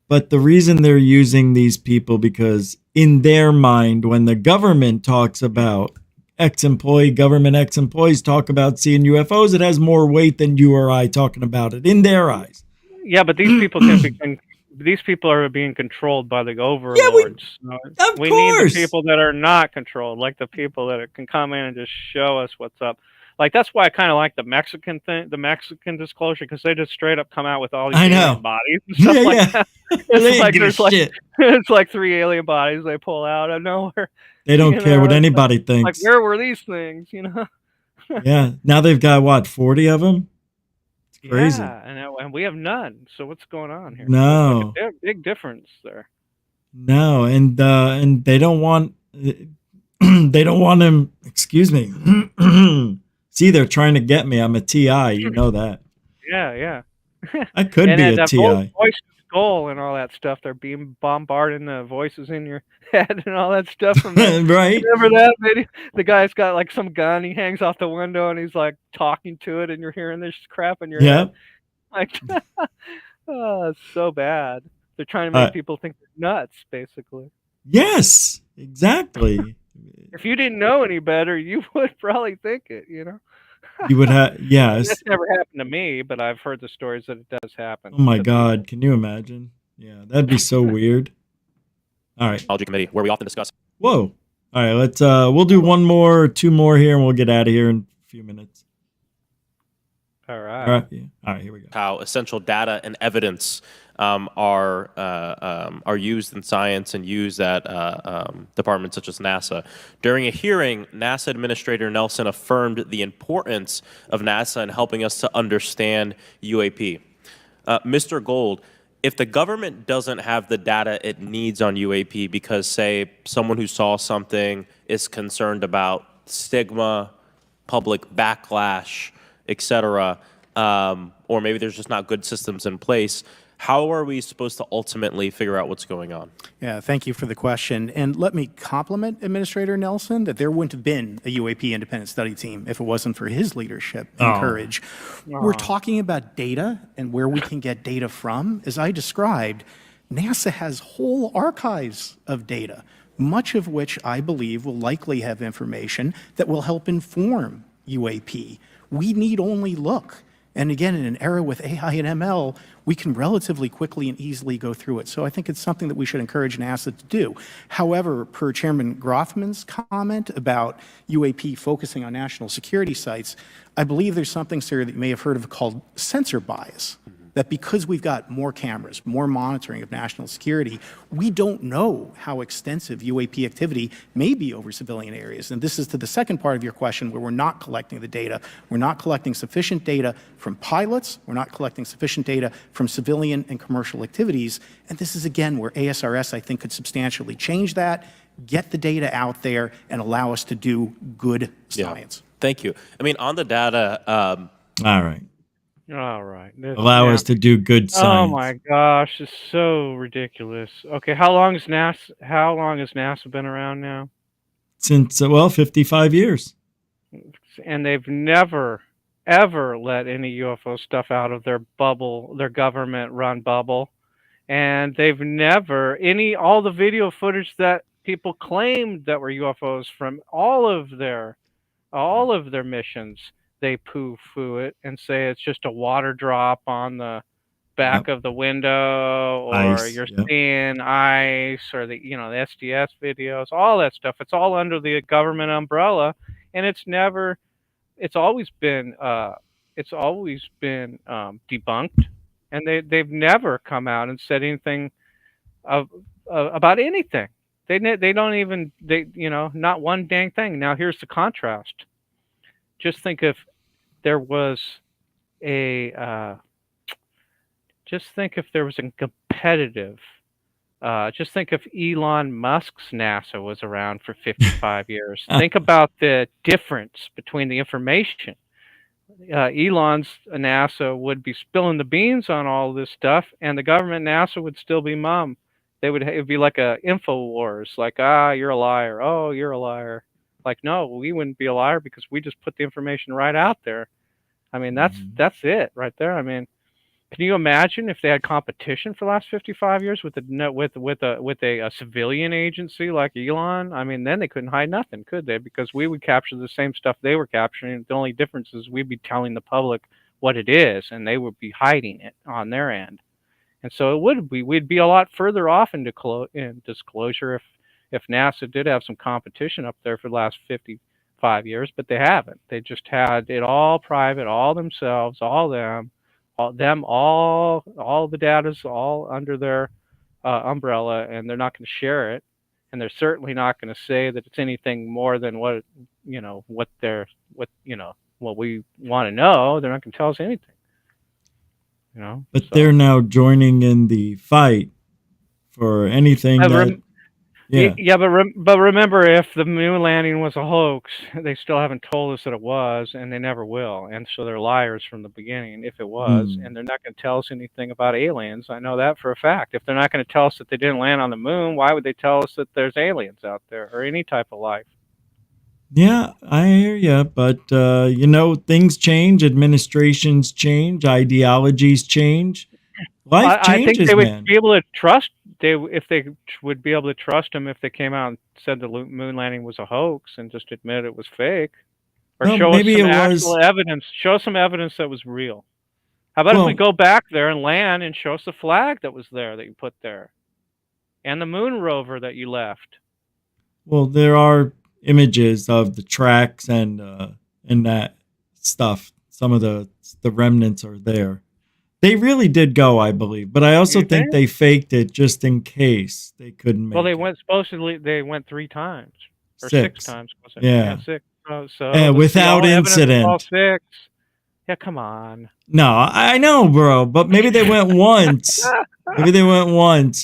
But the reason they're using these people, because in their mind, when the government talks about government ex-employees talk about seeing UFOs, it has more weight than you or I talking about it in their eyes. Yeah, but these people these people are being controlled by the overlords. We need the people that are not controlled, like the people that can come in and just show us what's up. Like, that's why I kind of like the Mexican thing, the Mexican disclosure, because they just straight up come out with all these alien bodies and stuff like that. It's like 3 alien bodies they pull out of nowhere. They don't care what anybody thinks. Like, where were these things? Yeah. Now they've got what, 40 of them? It's crazy. Yeah, and we have none. So what's going on here? No. There's a big difference there. No, and they don't want him. Excuse me. See, they're trying to get me. I'm a TI. You know that. Yeah. I could be a TI. Voice skull and all that stuff. They're being bombarding the voices in your head and all that stuff. From right. Remember that video? The guy's got like some gun. He hangs off the window and he's like talking to it, and you're hearing this crap in your head. Like, it's so bad. They're trying to make people think they're nuts, basically. Yes, exactly. If you didn't know any better, you would probably think it, You would have, yes. That's never happened to me, but I've heard the stories that it does happen. Oh my God, can you imagine? Yeah, that'd be so weird. All right. Technology Committee, where we often discuss. Whoa. All right, let's we'll do 1 more, 2 more here, and we'll get out of here in a few minutes. All right. All right. Yeah. All right. Here we go. How essential data and evidence are used in science and used at departments such as NASA. During a hearing, NASA Administrator Nelson affirmed the importance of NASA in helping us to understand UAP. Mr. Gold, if the government doesn't have the data it needs on UAP because, say, someone who saw something is concerned about stigma, public backlash, etc., or maybe there's just not good systems in place, how are we supposed to ultimately figure out what's going on? Yeah, thank you for the question. And let me compliment Administrator Nelson that there wouldn't have been a UAP independent study team if it wasn't for his leadership and courage. We're talking about data and where we can get data from. As I described, NASA has whole archives of data, much of which I believe will likely have information that will help inform UAP. We need only look. And again, in an era with AI and ML, we can relatively quickly and easily go through it. So I think it's something that we should encourage NASA to do. However, per Chairman Grothman's comment about UAP focusing on national security sites, I believe there's something, sir, that you may have heard of called sensor bias. That because we've got more cameras, more monitoring of national security, we don't know how extensive UAP activity may be over civilian areas. And this is to the second part of your question, where we're not collecting the data. We're not collecting sufficient data from pilots. We're not collecting sufficient data from civilian and commercial activities. And this is, again, where ASRS, I think, could substantially change that, get the data out there, and allow us to do good science. Thank you. I mean, on the data. All right. All right. Allow us to do good science. Oh my gosh, it's so ridiculous. Okay, how long has NASA been around now? Since, well, 55 years. And they've never ever let any UFO stuff out of their bubble, their government run bubble. And they've never all the video footage that people claimed that were UFOs from all of their missions, they poo-foo it and say it's just a water drop on the back of the window, or Ice, you're seeing ice, or the SDS videos, all that stuff. It's all under the government umbrella, and it's always been debunked, and they've never come out and said anything about anything. They don't even not one dang thing. Now here's the contrast. Just think if there was a competitive. Just think if Elon Musk's NASA was around for 55 years. Think about the difference between the information. Elon's NASA would be spilling the beans on all this stuff, and the government NASA would still be mum. It would be like a info wars, like, you're a liar. Oh, you're a liar. Like, no, we wouldn't be a liar because we just put the information right out there. I mean, that's it right there. I mean, can you imagine if they had competition for the last 55 years with a civilian agency like Elon? I mean, then they couldn't hide nothing, could they? Because we would capture the same stuff they were capturing. The only difference is we'd be telling the public what it is, and they would be hiding it on their end. And so we'd be a lot further off in disclosure if NASA did have some competition up there for the last 55 years, but they haven't. They just had it all private, all themselves, all them, all the data's all under their umbrella, and they're not going to share it, and they're certainly not going to say that it's anything more than what we want to know. They're not going to tell us anything. But they're now joining in the fight for anything that. But remember, if the moon landing was a hoax, they still haven't told us that it was, and they never will. And so they're liars from the beginning if it was, and they're not going to tell us anything about aliens. I know that for a fact. If they're not going to tell us that they didn't land on the moon, why would they tell us that there's aliens out there or any type of life? Yeah, I hear you, but things change, administrations change, ideologies change. Life changes, I think they would man. be able to trust. If they would be able to trust them if they came out and said the moon landing was a hoax and just admit it was fake, or show us some actual evidence. Show us some evidence that was real. How about if we go back there and land and show us the flag that was there that you put there, and the moon rover that you left? Well, there are images of the tracks and that stuff. Some of the remnants are there. They really did go, I believe, but I also think they faked it just in case they couldn't make it. Well, they went 3 times or 6 times. Was it? Yeah. 6. So without incident. All 6. Yeah, come on. No, I know, bro, but maybe they went once.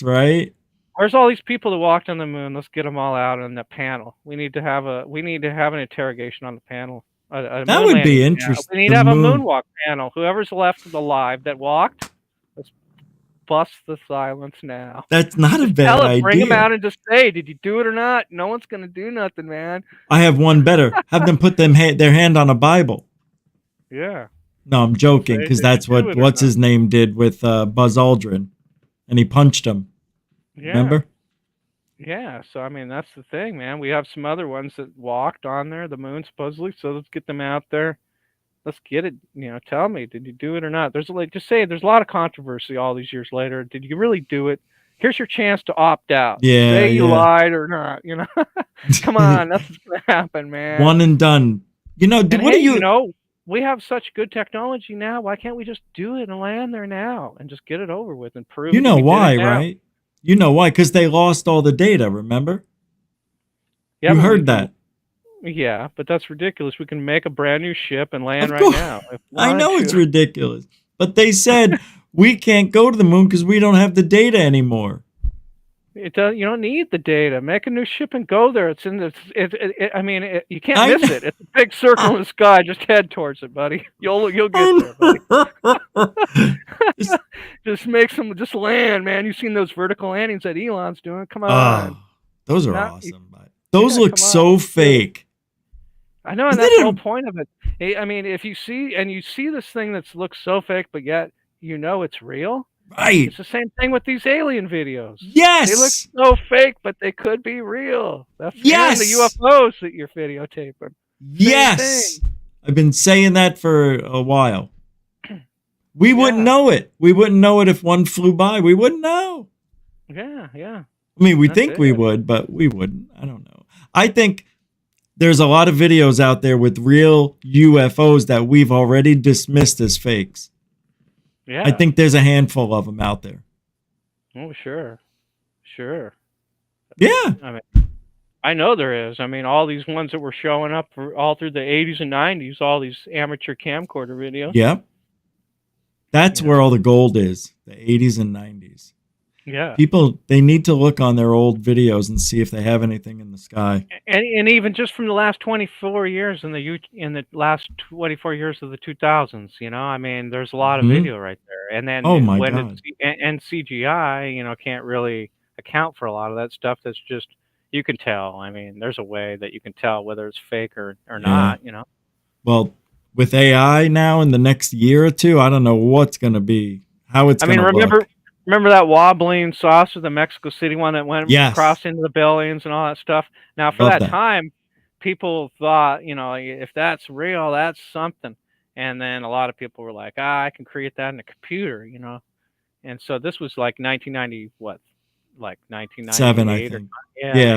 Right? Where's all these people that walked on the moon? Let's get them all out on the panel. We need to have an interrogation on the panel. That would be interesting. We need to have a moonwalk panel. Whoever's left alive that walked, let's bust the silence now. That's not a bad idea. Bring them out and just say, did you do it or not? No one's going to do nothing, man. I have one better. Have them put their hand on a Bible. Yeah. No, I'm joking, because that's what's his name did with Buzz Aldrin, and he punched him. Yeah. Remember? Yeah, so I mean that's the thing, man. We have some other ones that walked on there, the moon supposedly. So let's get them out there Let's get it. Tell me, did you do it or not? There's just say there's a lot of controversy all these years later. Did you really do it? Here's your chance to opt out. Yeah, Say you yeah. lied or not. Come on, nothing's gonna happen, man. One and done. And what do hey, you? we have such good technology now. Why can't we just do it and land there now and just get it over with and prove? You know we did it why, now? right? You know why? Because they lost all the data. Remember? Yeah, You but heard that. Yeah, but that's ridiculous. We can make a brand new ship and land Of right course. now. if we I wanted know to. it's ridiculous, but they said we can't go to the moon because we don't have the data anymore. It does. You don't need the data. Make a new ship and go there. It's in the. I mean, you can't I miss know. it. It's a big circle in the sky. Just head towards it, buddy. You'll get there, buddy. Just make some. Just land, man. You've seen those vertical landings that Elon's doing. Come on. Oh, those are Not- awesome. But those look come on, so let's do it. fake. I know, and Isn't that's it the a- whole point of it. I mean, if you see this thing that looks so fake, but yet it's real. Right. It's the same thing with these alien videos. Yes. They look so fake, but they could be real. That's Yes. and the UFOs that you're videotaping. Yes. I've been saying that for a while. We wouldn't know it. We wouldn't know it if one flew by. We wouldn't know. Yeah. I mean, we That's think we it. would, but we wouldn't. I don't know. I think there's a lot of videos out there with real UFOs that we've already dismissed as fakes. Yeah. I think there's a handful of them out there. Oh, sure. Yeah. I mean, I know there is. I mean, all these ones that were showing up all through the 80s and 90s, all these amateur camcorder videos. Yep. That's where all the gold is, the 80s and 90s. Yeah. People, they need to look on their old videos and see if they have anything in the sky. And even just from the last 24 years in the last 24 years of the 2000s, I mean, there's a lot of Mhm. video right there. And then Oh my when God. and CGI, can't really account for a lot of that stuff. That's just you can tell. I mean, there's a way that you can tell whether it's fake or not. Well, with AI now in the next year or two, I don't know what's going to be, how it's I going mean, to look. remember that wobbling saucer, the Mexico City one that went Yes. across into the buildings and all that stuff. Now, for Love that that. time, people thought, if that's real, that's something. And then a lot of people were like, I can create that in a computer, And so this was like 1990, what? Like 1998 7, I or think.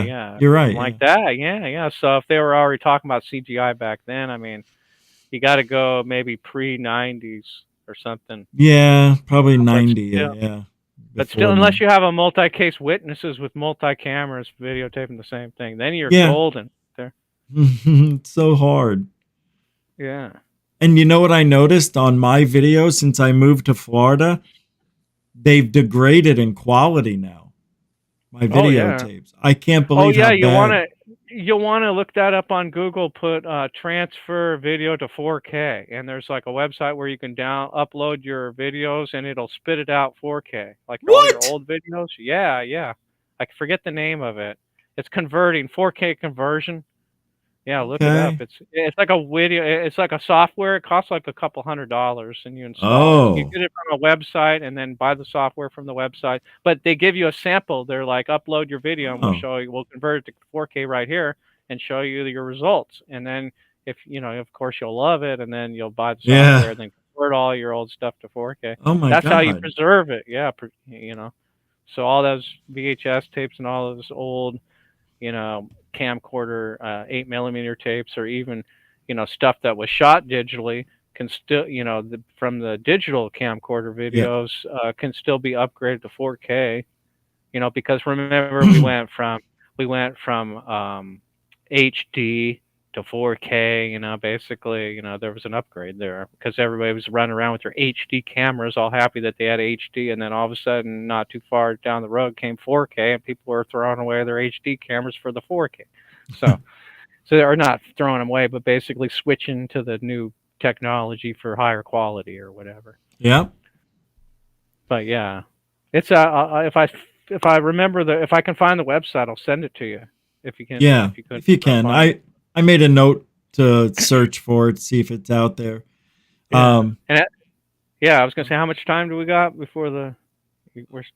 yeah, You're right. like that, yeah. So if they were already talking about CGI back then, I mean, you got to go maybe pre-90s or something. Yeah, probably 90. still- Yeah. But Before still, unless then. you have a multi-case witnesses with multi-cameras videotaping the same thing, then you're Yeah. golden there. It's so hard. Yeah. And you know what I noticed on my videos since I moved to Florida? They've degraded in quality now. My Oh, yeah. videotapes. I can't believe Oh yeah, how you want to look that up on Google. Put transfer video to 4K, and there's like a website where you can upload your videos, and it'll spit it out 4K, like all your old videos. Yeah. I forget the name of it. It's converting 4K conversion. Yeah, look it up. Okay. It's like a video. It's like a software. It costs like a couple $100s, and you install it. You Oh. get it from a website, and then buy the software from the website. But they give you a sample. They're like, upload your video, and Oh. we'll convert it to 4K right here, and show you your results. And then if of course, you'll love it, and then you'll buy the Yeah. software, and then convert all your old stuff to 4K. Oh my That's how you God. preserve it. Yeah, So all those VHS tapes and all those old, camcorder 8mm tapes, or even stuff that was shot digitally can still from the digital camcorder videos can still be upgraded to 4K. Because remember we went from HD to 4K. Basically there was an upgrade there because everybody was running around with their HD cameras, all happy that they had HD, and then all of a sudden, not too far down the road, came 4K, and people were throwing away their HD cameras for the 4K. So they're not throwing them away, but basically switching to the new technology for higher quality or whatever. Yeah. But yeah, it's if I remember if I can find the website, I'll send it to you. If you can. Yeah. If you can. find it. I made a note to search for it, see if it's out there. Yeah. I was gonna say, how much time do we got before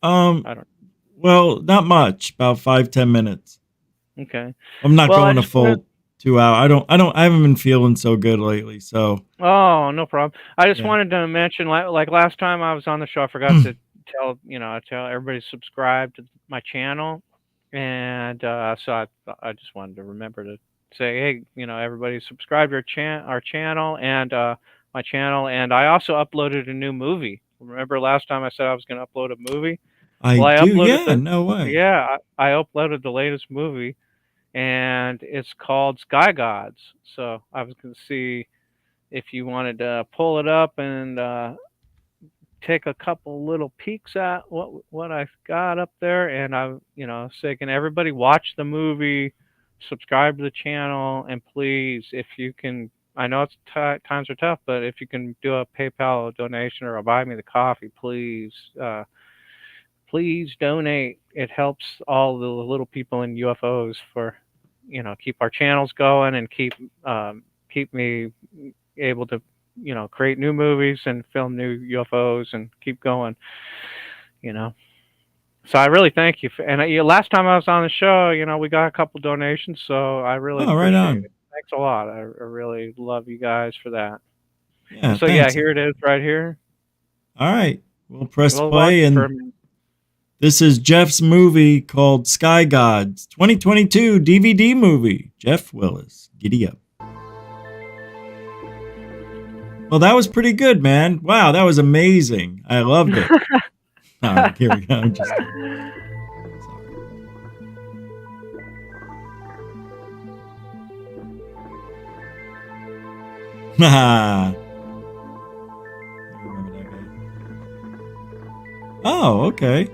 I don't. Well, not much. About 5-10 minutes. Okay. I'm not Well, I going a just wanna- full 2 hours. I haven't been feeling so good lately. So. Oh, no problem. I just Yeah. wanted to mention, like last time I was on the show, I forgot to tell everybody to subscribe to my channel, and so I just wanted to remember to say, hey, everybody subscribe to our channel and my channel, and I also uploaded a new movie. Remember last time I said I was going to upload a movie? I Well, do. Yeah. No way. Yeah, I uploaded the latest movie, and it's called Sky Gods. So I was going to see if you wanted to pull it up and take a couple little peeks at what I've got up there, and say, can everybody watch the movie, subscribe to the channel, and please, if you can, I know it's times are tough, but if you can do a PayPal donation or a buy me the coffee, please, please donate. It helps all the little people in UFOs for, keep our channels going and keep me able to create new movies and film new UFOs and keep going, so I really thank you last time I was on the show, we got a couple donations, so I really right on. appreciate it. Thanks a lot. I really love you guys for that. Yeah. So thanks. here it is right here. All right. We'll press We'll play, watch it for a and minute. this is Jeff's movie called Sky Gods, 2022 DVD movie. Jeff Willis, giddy up. Well, that was pretty good, man. Wow, that was amazing. I loved it. All right, here we go. I'm just kidding. Sorry. Oh, okay.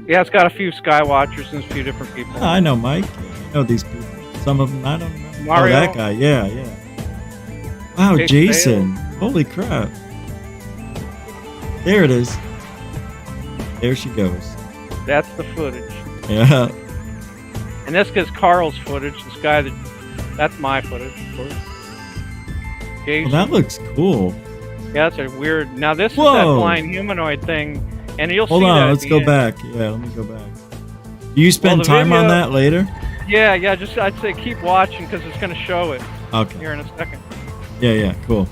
Yeah, it's got a few Skywatchers and a few different people. I know Mike. I know these people. Some of them I don't know. Mario. Oh, that guy. Yeah. Wow, Jason. Holy crap. There it is. There she goes. That's the footage. Yeah. And this is Carl's footage. This guy that's my footage, of course. Jason. Well, that looks cool. Yeah, that's a weird. Now this is Whoa. that flying humanoid thing, and you'll Hold see that. on, let's go back. Yeah, let me go back. Do you spend the time on video- that later? Yeah. Just I'd say keep watching because it's going to show it. Okay. Here in a second. Yeah, cool.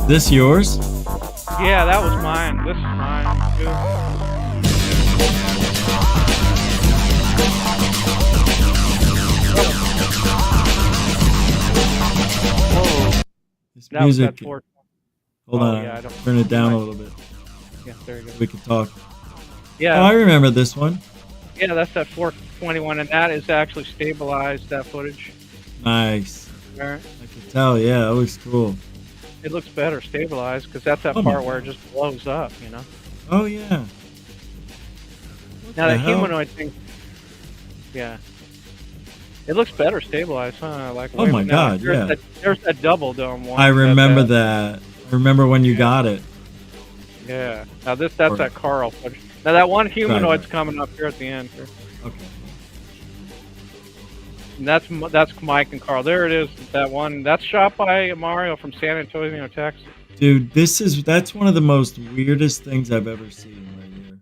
This yours? Yeah, that was mine. This is mine too. This That was music. that four- Hold Oh, on. yeah, I don't- Turn it down a little bit. Yeah, there you go. We can talk. Yeah. Oh, I remember this one. Yeah, that's that 421, and that is actually stabilized, that footage. Nice. There. I can tell. Yeah, that looks cool. It looks better stabilized because that's that Oh my part where it just blows up, you know? Oh, yeah. Now the that hell? humanoid thing, yeah. It looks better stabilized, huh? Like, Oh wait a my minute, God, there's yeah. there's that double dome one. I remember that. I remember when you got it. Yeah. Now that's that Carl footage. Now that one humanoid's coming up here at the end. Here. Okay. And that's Mike and Carl. There it is. That one. That's shot by Mario from San Antonio, Texas. Dude, that's one of the most weirdest things I've ever seen right here. Right?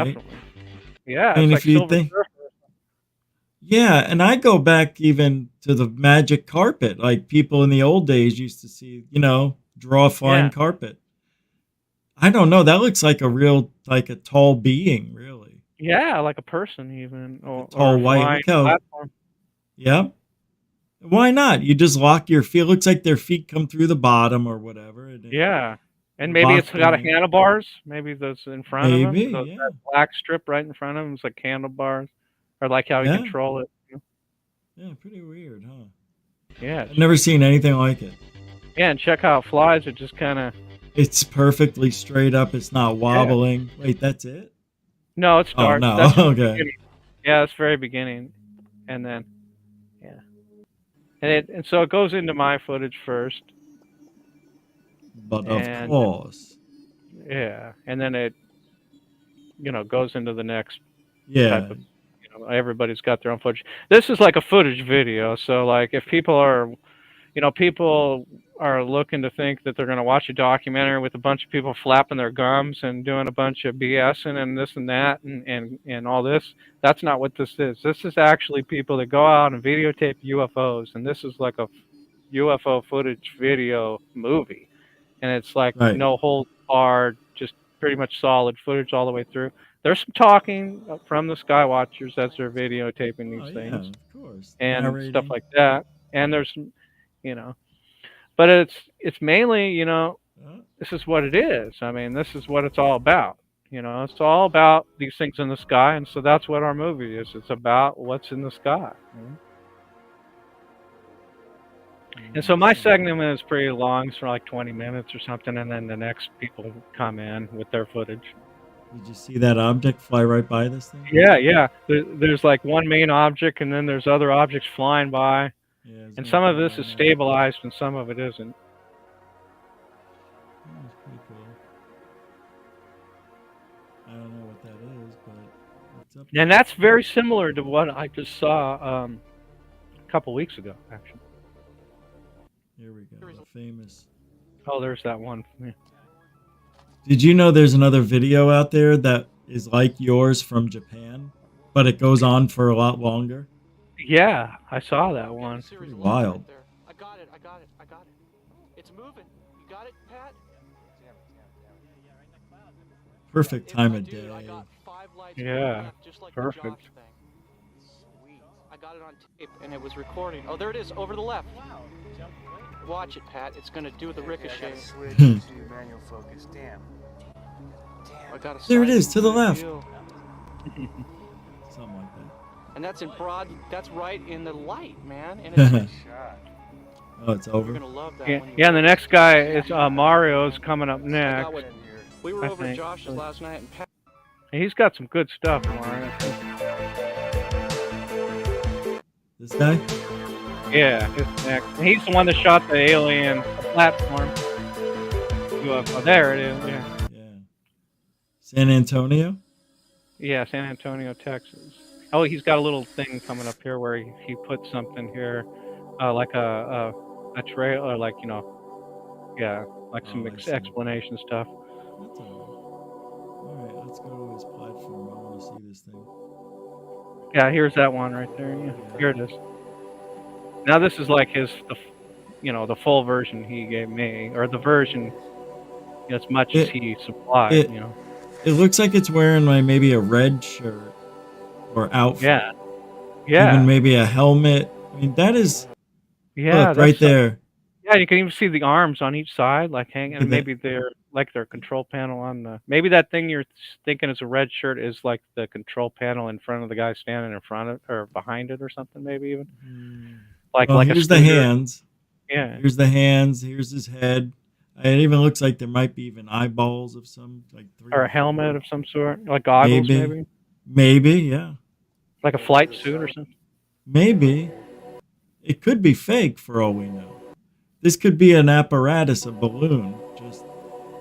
Definitely. Yeah. And it's if like you Silver think, Surfer. yeah, and I go back even to the magic carpet. Like people in the old days used to see, draw a flying carpet. I don't know. That looks like a tall being, really. Yeah, like a person even. Or Tall a white. flying Look how, platform. yeah. Why not? You just lock your feet. It looks like their feet come through the bottom or whatever. And Yeah. And maybe it's got a handlebars. Maybe those in front of Maybe, them. So yeah. that black strip right in front of them is like handlebars. Or like how you Yeah. control it. Yeah, pretty weird, huh? Yeah. I've never seen anything like it. Yeah, and check how it flies. It just kind of... It's perfectly straight up. It's not wobbling. Wait, that's it? No, it Oh, starts. no. That's from the Okay. beginning. Yeah, it's very beginning, and then yeah, and so it goes into my footage first, But of and course. yeah, and then it goes into the next type Yeah. of everybody's got their own footage. This is like a footage video, so like if people are looking to think that they're going to watch a documentary with a bunch of people flapping their gums and doing a bunch of BSing and this and that and all this. That's not what this is. This is actually people that go out and videotape UFOs, and this is like a UFO footage video movie, and it's like Right. no holds barred, just pretty much solid footage all the way through. There's some talking from the sky watchers as they're videotaping Oh, these yeah, things of course. and stuff Narrating. like that. And there's some, you know, but it's mainly, this is what it is. I mean, this is what it's all about. It's all about these things in the sky, and so that's what our movie is. It's about what's in the sky. And so my segment is pretty long, it's for like 20 minutes or something, and then the next people come in with their footage. Did you see that object fly right by this thing? Yeah, yeah. There's like one main object, and then there's other objects flying by, Yeah, and some of this is stabilized, and some of it isn't. That's pretty cool. I don't know what that is, but it's up. And that's very similar to what I just saw a couple weeks ago, actually. Here we go. The famous. Oh, there's that one. Yeah. Did you know there's another video out there that is like yours from Japan, but it goes on for a lot longer? Yeah, I saw that one. Pretty wild. I got it. It's moving. You got it, Pat? Perfect time of day. Yeah, perfect. I got it on tape and it was recording. Oh, there it is, over the left. Watch it, Pat. It's gonna do the ricochet. Manual focus. Damn. I got a There it is, sight to the of left. you. Something like that. And that's in broad. That's right in the light, man. And it's Oh, it's over? You're gonna love that. Yeah, when you yeah. And the next guy is Mario's coming up I next. got what, we were I over at think. Josh's last night, and Pat. He's got some good stuff, Mario. This guy? Yeah, his next. He's the one that shot the alien platform. UFO. There it is. Yeah. San Antonio? Yeah, San Antonio, Texas. Oh, he's got a little thing coming up here where he put something here, like a trailer, like yeah, like some explanation stuff. That's all right, let's go to his platform. I want to see this thing. Yeah, here's that one right there. Yeah, here it is. Now this is like the full version he gave me, or the version as much as he supplied. It looks like it's wearing like maybe a red shirt or outfit. Yeah. Yeah. Even maybe a helmet. I mean, that is. Yeah, Look, right there. Yeah, you can even see the arms on each side, like hanging. And maybe they're like their control panel on the. Maybe that thing you're thinking is a red shirt is like the control panel in front of the guy standing in front of or behind it or something. Maybe even. Like Here's the hands. Yeah. Here's the hands. Here's his head. It even looks like there might be even eyeballs of some like or a helmet of some sort, like goggles, maybe. Maybe, yeah. Like a flight suit or something. Maybe. It could be fake for all we know. This could be an apparatus, a balloon, just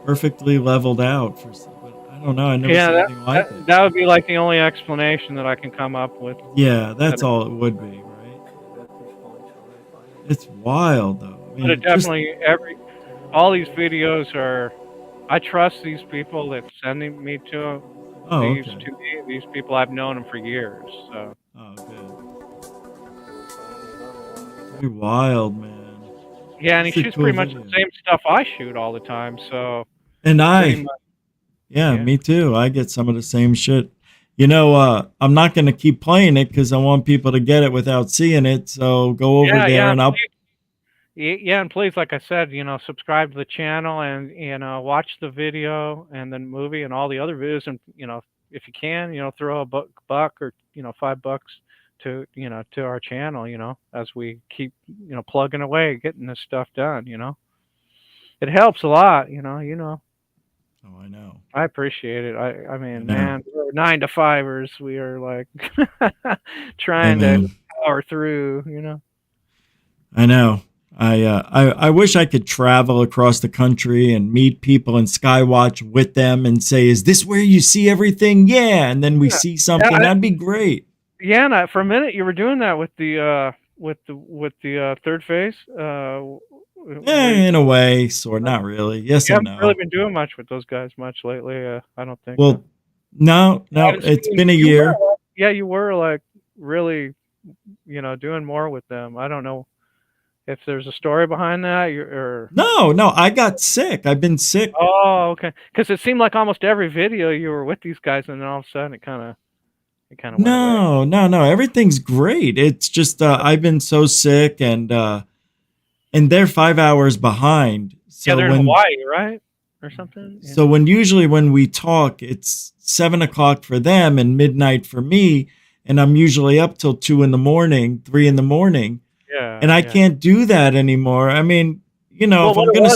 perfectly leveled out for some. But I don't know. I never seen anything like it. That would be like the only explanation that I can come up with. Yeah, that's all it would be, right? It's wild, though. I mean, But it definitely all these videos are. I trust these people that sending me to these okay. to me. These people I've known them for years. So. Oh, good. Pretty wild, man. Yeah, and he It's a shoots cool pretty much video. the same stuff I shoot all the time. So. And pretty much- yeah, me too. I get some of the same shit. I'm not going to keep playing it because I want people to get it without seeing it. So go over there and I'll. Yeah, and please, like I said, subscribe to the channel and watch the video and the movie and all the other videos, and if you can, throw a buck or $5 to to our channel, as we keep plugging away, getting this stuff done. It helps a lot, Oh, I know. I appreciate it. I mean, know. man, we're 9 to 5ers. We are like trying Hey, to man. power through, you know. I know. I wish I could travel across the country and meet people and skywatch with them and say, "Is this where you see everything?" Yeah, and then we Yeah. see something. That'd be great. Yeah, and for a minute you were doing that with the third phase. In a way, sort. Not really. Yes You and haven't really no. been doing much with those guys much lately. I don't think. Well, no. I haven't It's seen been a you year. were, yeah, you were like really, doing more with them. I don't know if there's a story behind that. No. I got sick. I've been sick. Oh, okay. Because it seemed like almost every video you were with these guys, and then all of a sudden it kind of went away. No. Everything's great. It's just I've been so sick, and they're 5 hours behind. So Yeah, they're in when Hawaii, right, or something. Yeah. so usually when we talk, it's 7 o'clock for them and midnight for me, and I'm usually up till 2 in the morning, 3 in the morning, Yeah, and I yeah. can't do that anymore. I mean, if Well, I'm what gonna,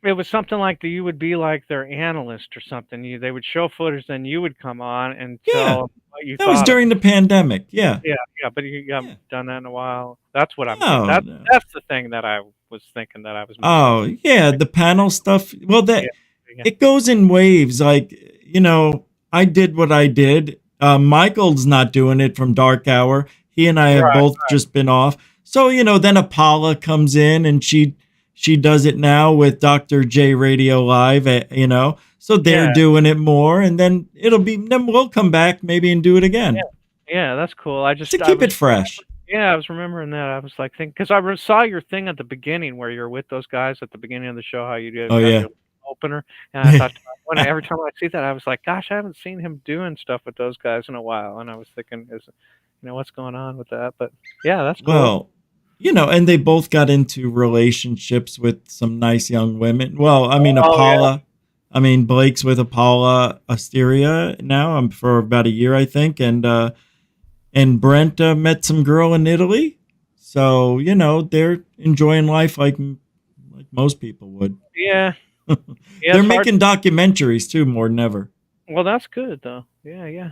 it was something like you would be like their analyst or something. They would show footage, then you would come on and tell Yeah, them what you that thought. was during the pandemic. Yeah. Yeah, but you haven't done that in a while. That's what I'm. No, That's the thing that I was thinking that I was. Oh, yeah, the panel stuff. Well, Yeah. it goes in waves. Like, I did what I did. Michael's not doing it from Dark Hour. He and I have both just been off. So, then Apollo comes in and she does it now with Dr. J Radio Live, So they're doing it more, and then we'll come back maybe and do it again. Yeah, that's cool. I just To keep it fresh. Yeah, I was remembering that. I was like thinking because I saw your thing at the beginning where you're with those guys at the beginning of the show. How you did Oh, yeah. your opener, and I thought every time I see that, I was like, gosh, I haven't seen him doing stuff with those guys in a while. And I was thinking, what's going on with that? But yeah, that's cool. Well, and they both got into relationships with some nice young women. Well, I mean, Apollo. I mean, Blake's with Apollo Asteria now for about a year, I think. And Brent met some girl in Italy. So, they're enjoying life like most people would. Yeah. They're making documentaries too, more than ever. Well, that's good though. Yeah.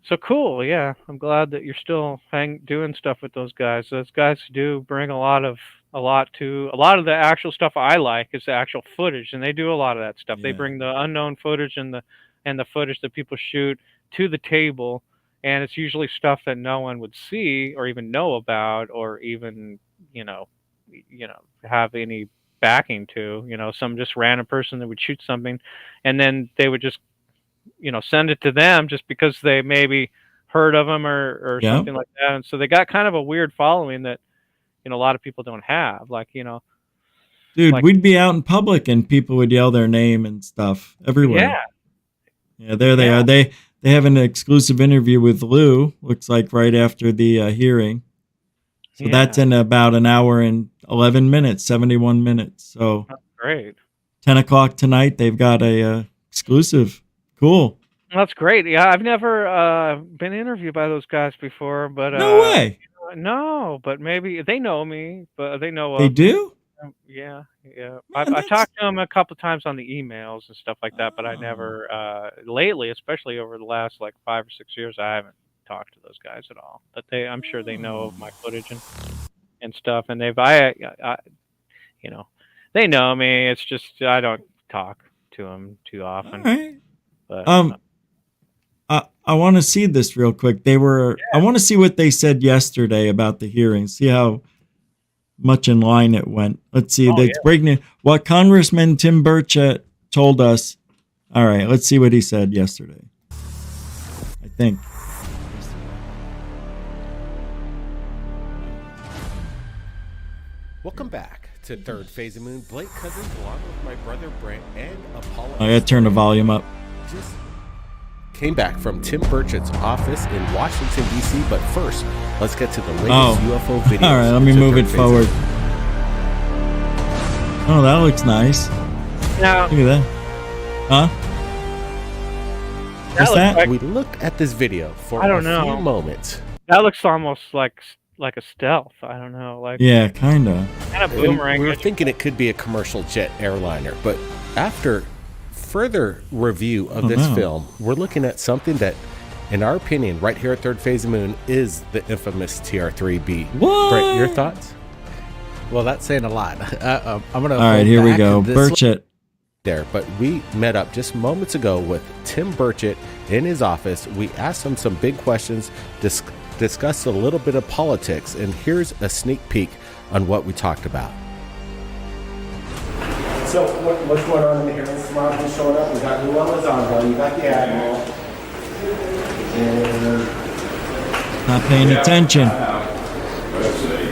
So cool. Yeah, I'm glad that you're still doing stuff with those guys. Those guys do bring a lot of the actual stuff I like is the actual footage, and they do a lot of that stuff. They bring the unknown footage and the footage that people shoot to the table, and it's usually stuff that no one would see or even know about or even have any backing to. Some just random person that would shoot something, and then they would just send it to them just because they maybe heard of them or something like that. And so they got kind of a weird following that, a lot of people don't have. Dude, we'd be out in public and people would yell their name and stuff everywhere. Yeah, there they are. They have an exclusive interview with Lou, looks like right after the hearing. So that's in about an hour and 11 minutes, 71 minutes. So That's great. 10 o'clock tonight, they've got a exclusive. Cool. That's great. Yeah, I've never been interviewed by those guys before, but No way. No, but maybe they know me, but they know They of me. do? Yeah. I talked to them a couple times on the emails and stuff like that, but I never lately, especially over the last 5 or 6 years, I haven't talked to those guys at all. But I'm sure they know of my footage and stuff, and they know me. It's just I don't talk to them too often. All right. But, I want to see this real quick. I want to see what they said yesterday about the hearing. See how much in line it went. Let's see. It's breaking in. What Congressman Tim Burchett told us. All right. Let's see what he said yesterday. I think. Welcome back to Third Phase of Moon. Blake Cousins, along with my brother Brent and Apollo. I gotta turn the volume up. Just came back from Tim Burchett's office in Washington, D.C. But first, let's get to the latest UFO videos. All right, let me move it forward. Oh, that looks nice. Now, look at that. Huh? What's that? We looked at this video for a few moments. That looks almost like a stealth. I don't know. Yeah, kind of. Kind of boomerang. We were thinking it could be a commercial jet airliner, but after further review of this film, we're looking at something that, in our opinion, right here at Third Phase of the Moon, is the infamous TR-3B. What? Brett, your thoughts? Well, that's saying a lot. I'm gonna. All right, here we go. Burchett. There, but we met up just moments ago with Tim Burchett in his office. We asked him some big questions, discussed a little bit of politics, and here's a sneak peek on what we talked about. So what's going on in the hearings tomorrow? Who's showing up? We got Lou Elizondo, you got the Admiral, and Not paying attention. Let's see.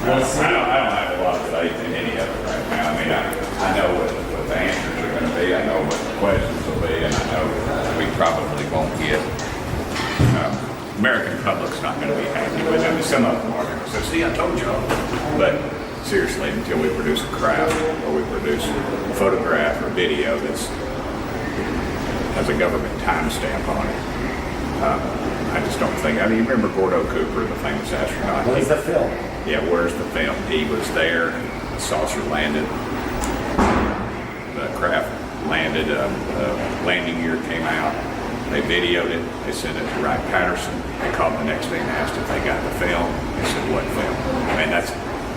I don't have a lot of faith in any of it right now. I mean, I know what the answers are going to be. I know what the questions will be, and I know we probably won't get. American public's not going to be happy with it. I mean, some of them are going to say, "See, I told y'all." But seriously, until we produce a craft or we produce a photograph or video that has a government timestamp on it, I just don't think. I mean, you remember Gordo Cooper, the famous astronaut? where's the film? Yeah, where's the film? He was there. The saucer landed. The craft landed. Landing gear came out. They videoed it. They sent it to Wright Patterson. They called the next day and asked if they got the film. They said, "What film?" I mean,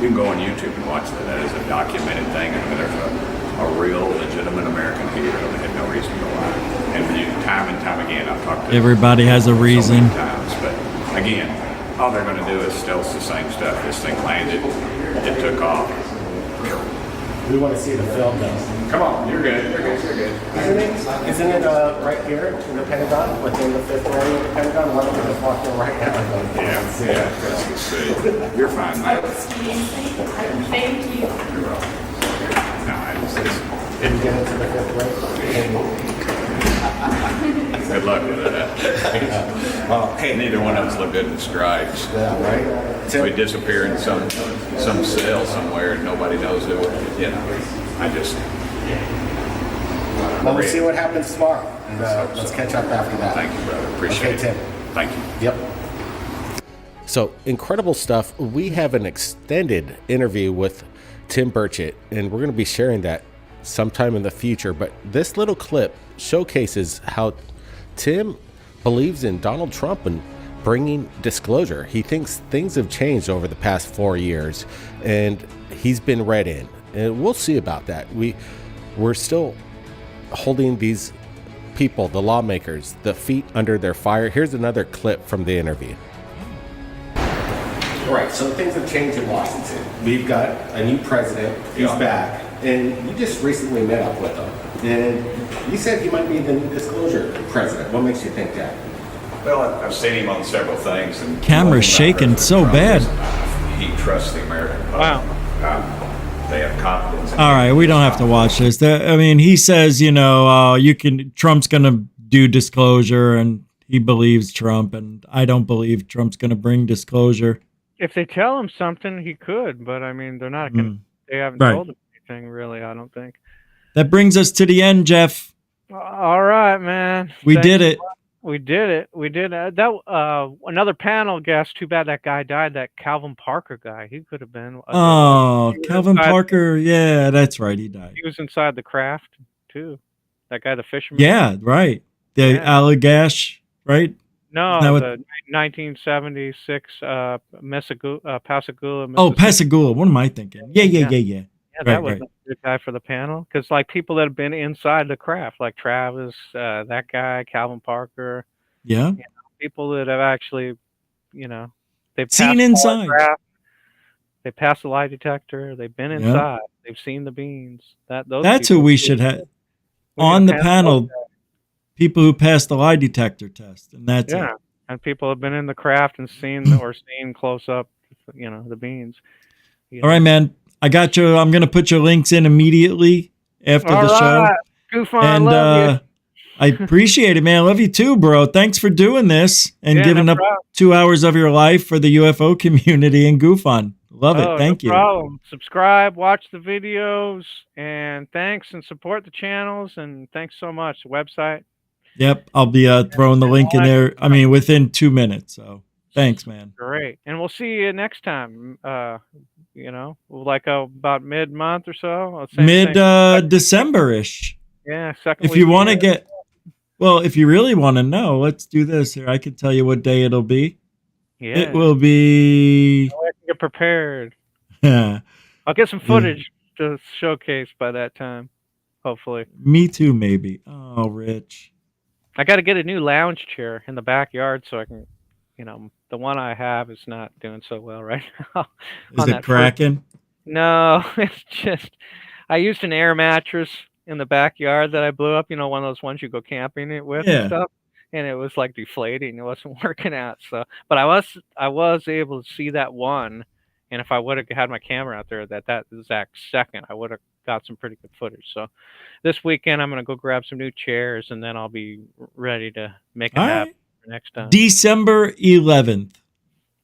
you can go on YouTube and watch that. That is a documented thing. I mean, there's a real, legitimate American hero that had no reason to lie. And time and time again, I've talked to Everybody has a reason. so many times, but again, all they're going to do is still the same stuff. This thing landed, it took off. We want to see the film though. Come on, you're good. You're good. You're good. Isn't it right here in the Pentagon, within the fifth area of the Pentagon? Why don't we just walk in right now? Yeah. Let's see. You're fine, man. Thank you. You're welcome. No, Did you get into the fifth grade? Good luck with that. Well, hey, neither one of us look good in stripes. Yeah, right. We disappear in some cell somewhere and nobody knows who. You know, I just. Well, we'll see what happens tomorrow. And, let's catch up after that. Thank you, brother. Appreciate it. Tim. Thank you. Yep. So, incredible stuff. We have an extended interview with Tim Burchett, and we're going to be sharing that sometime in the future. But this little clip showcases how Tim believes in Donald Trump and bringing disclosure. He thinks things have changed over the past 4 years, and he's been read in. And we'll see about that. We're still holding these people, the lawmakers, the feet under their fire. Here's another clip from the interview. All right, so things have changed in Washington. We've got a new president. He's back. And you just recently met up with him. And you said he might be the new disclosure president. What makes you think that? Well, I've seen him on several things. And Camera's shaking so bad. He trusts the American public. Wow. They have confidence. All right, we don't have to watch this. I mean, he says, Trump's going to do disclosure, and he believes Trump, and I don't believe Trump's going to bring disclosure. If they tell him something, he could, but I mean, they're not going. They haven't Right. told him anything, really. I don't think. That brings us to the end, Jeff. All right, man. We did it. We did it. We did it. Another panel guest. Too bad that guy died. That Calvin Parker guy. He could have been. Oh, Calvin Parker. Yeah, that's right. He died. He was inside the craft too. That guy, the fisherman. Yeah, right. The Allagash, right? No, Isn't that what- the 1976 Pascagoula. Oh, Pascagoula. What am I thinking? Yeah. Yeah, Right, that was right. a good guy for the panel. Because like people that have been inside the craft, like Travis, that guy, Calvin Parker. Yeah. People that have actually, they've Seen passed inside. polygraph, they passed the lie detector. They've been Yeah. inside. They've seen the beans. Those That's who people we should have on the panel. People who passed the lie detector test, and that's Yeah, it. and people have been in the craft and seen close up, the beans. All right, man. I got you. I'm going to put your links in immediately after All the show. right. GUFON, And love you. I appreciate it, man. I love you too, bro. Thanks for doing this and Yeah, giving no up problem. 2 hours of your life for the UFO community and GUFON. Love it. Thank you. No problem. Subscribe, watch the videos, and thanks and support the channels. And thanks so much. The website. Yep. I'll be throwing the link in there. I mean, within 2 minutes. So thanks, man. Great. And we'll see you next time. Like about mid-month or so. Same thing. December-ish. Yeah, second If you week want to here. if you really want to know, let's do this here. I can tell you what day it'll be. Yeah. It will be. I can get prepared. Yeah. I'll get some footage to showcase by that time, hopefully. Me too, maybe. Oh, Rich. I got to get a new lounge chair in the backyard so I can, the one I have is not doing so well right now. Is it cracking? No, it's just, I used an air mattress in the backyard that I blew up, one of those ones you go camping with Yeah. and stuff. And it was like deflating. It wasn't working out. So, but I was able to see that one. And if I would have had my camera out there that exact second, I would have got some pretty good footage. So this weekend, I'm going to go grab some new chairs and then I'll be ready to make it happen next time. December 11th.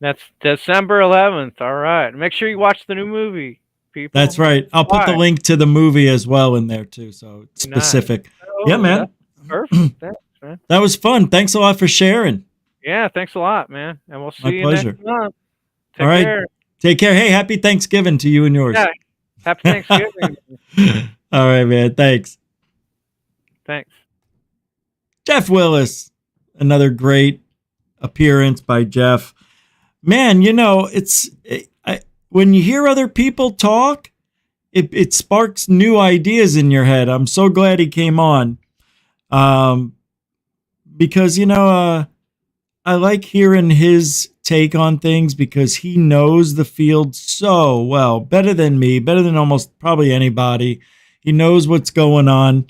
That's December 11th. All right. Make sure you watch the new movie, people. That's right. I'll put the link to the movie as well in there too. So it's specific. Nice. Oh, Yeah, man. Perfect. Thanks, man. That was fun. Thanks a lot for sharing. Yeah, thanks a lot, man. And we'll see My you pleasure. next month. All right. Care. Take care. Hey, happy Thanksgiving to you and yours. Yeah. Happy Thanksgiving. All right, man. Thanks. Thanks. Jeff Willis. Another great appearance by Jeff. Man, when you hear other people talk, it sparks new ideas in your head. I'm so glad he came on. Because, I like hearing his take on things because he knows the field so well, better than me, better than almost probably anybody. He knows what's going on.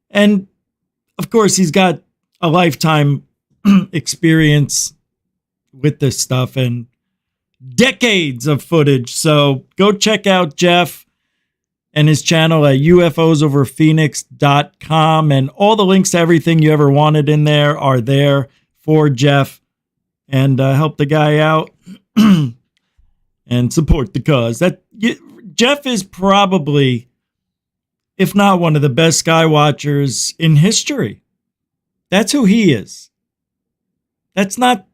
And of course, he's got a lifetime experience with this stuff and decades of footage. So go check out Jeff and his channel at ufosoverphoenix.com. And all the links to everything you ever wanted in there are there for Jeff. And help the guy out and support the cause. Jeff is probably, if not one of the best sky watchers in history. That's who he is. That's not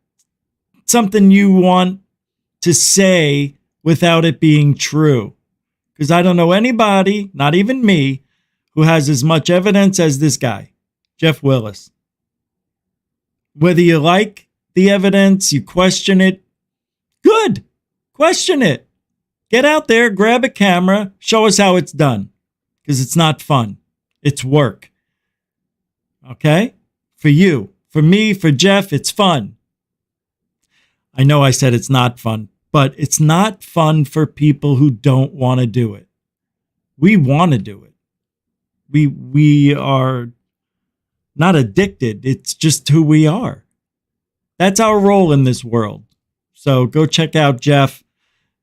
something you want to say without it being true. Because I don't know anybody, not even me, who has as much evidence as this guy, Jeff Willis. Whether you like the evidence, you question it, good. Question it. Get out there, grab a camera, show us how it's done. Because it's not fun. It's work. Okay? For you, for me, for Jeff, it's fun. I know I said it's not fun, but it's not fun for people who don't want to do it. We want to do it. We are not addicted. It's just who we are. That's our role in this world. So go check out Jeff.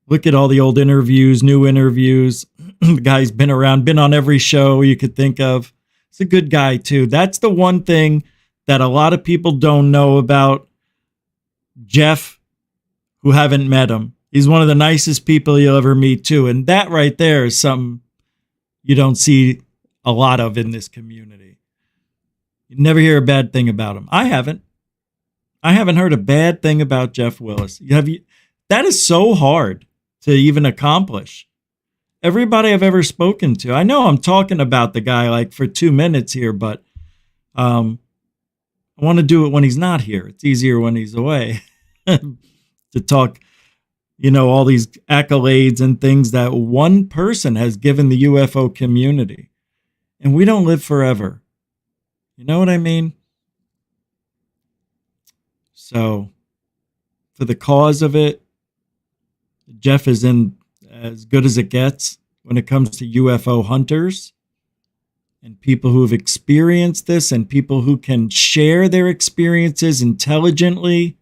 Look at all the old interviews, new interviews. The guy's been around, been on every show you could think of. He's a good guy too. That's the one thing that a lot of people don't know about Jeff who haven't met him. He's one of the nicest people you'll ever meet too. And that right there is something you don't see a lot of in this community. You never hear a bad thing about him. I haven't heard a bad thing about Jeff Willis. That is so hard to even accomplish. Everybody I've ever spoken to, I know I'm talking about the guy like for 2 minutes here, but I want to do it when he's not here. It's easier when he's away to talk, all these accolades and things that one person has given the UFO community. And we don't live forever. You know what I mean? So, for the cause of it, Jeff is in as good as it gets when it comes to UFO hunters and people who have experienced this and people who can share their experiences intelligently,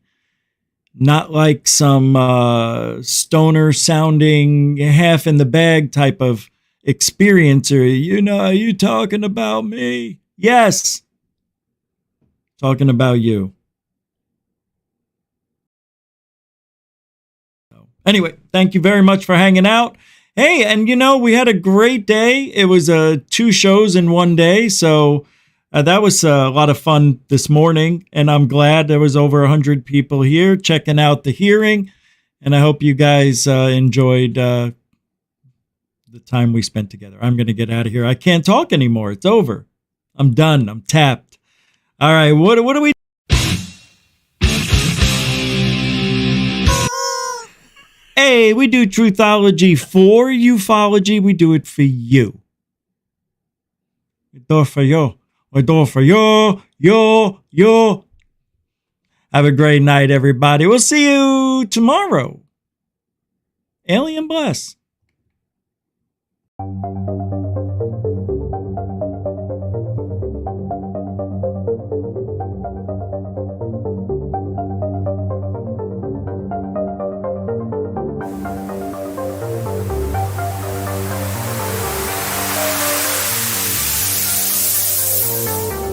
not like some stoner sounding half in the bag type of experiencer. Are you talking about me? Yes. Talking about you. Anyway, thank you very much for hanging out. Hey, and we had a great day. It was 2 shows in one day, so that was a lot of fun this morning, and I'm glad there was over 100 people here checking out the hearing, and I hope you guys enjoyed the time we spent together. I'm going to get out of here. I can't talk anymore. It's over. I'm done. I'm tapped. All right, what do we? Hey, we do truthology for ufology. We do it for you. We do it for you. We do it for you. Have a great night, everybody. We'll see you tomorrow. Alien bless.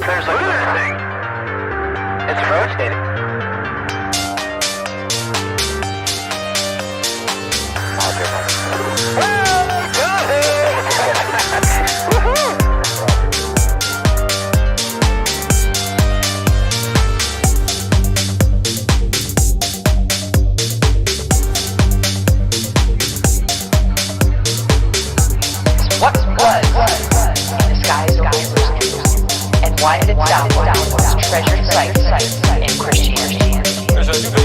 There's a good thing. It's rotating. What was in the skies of and why did it download treasured sites in Christianity?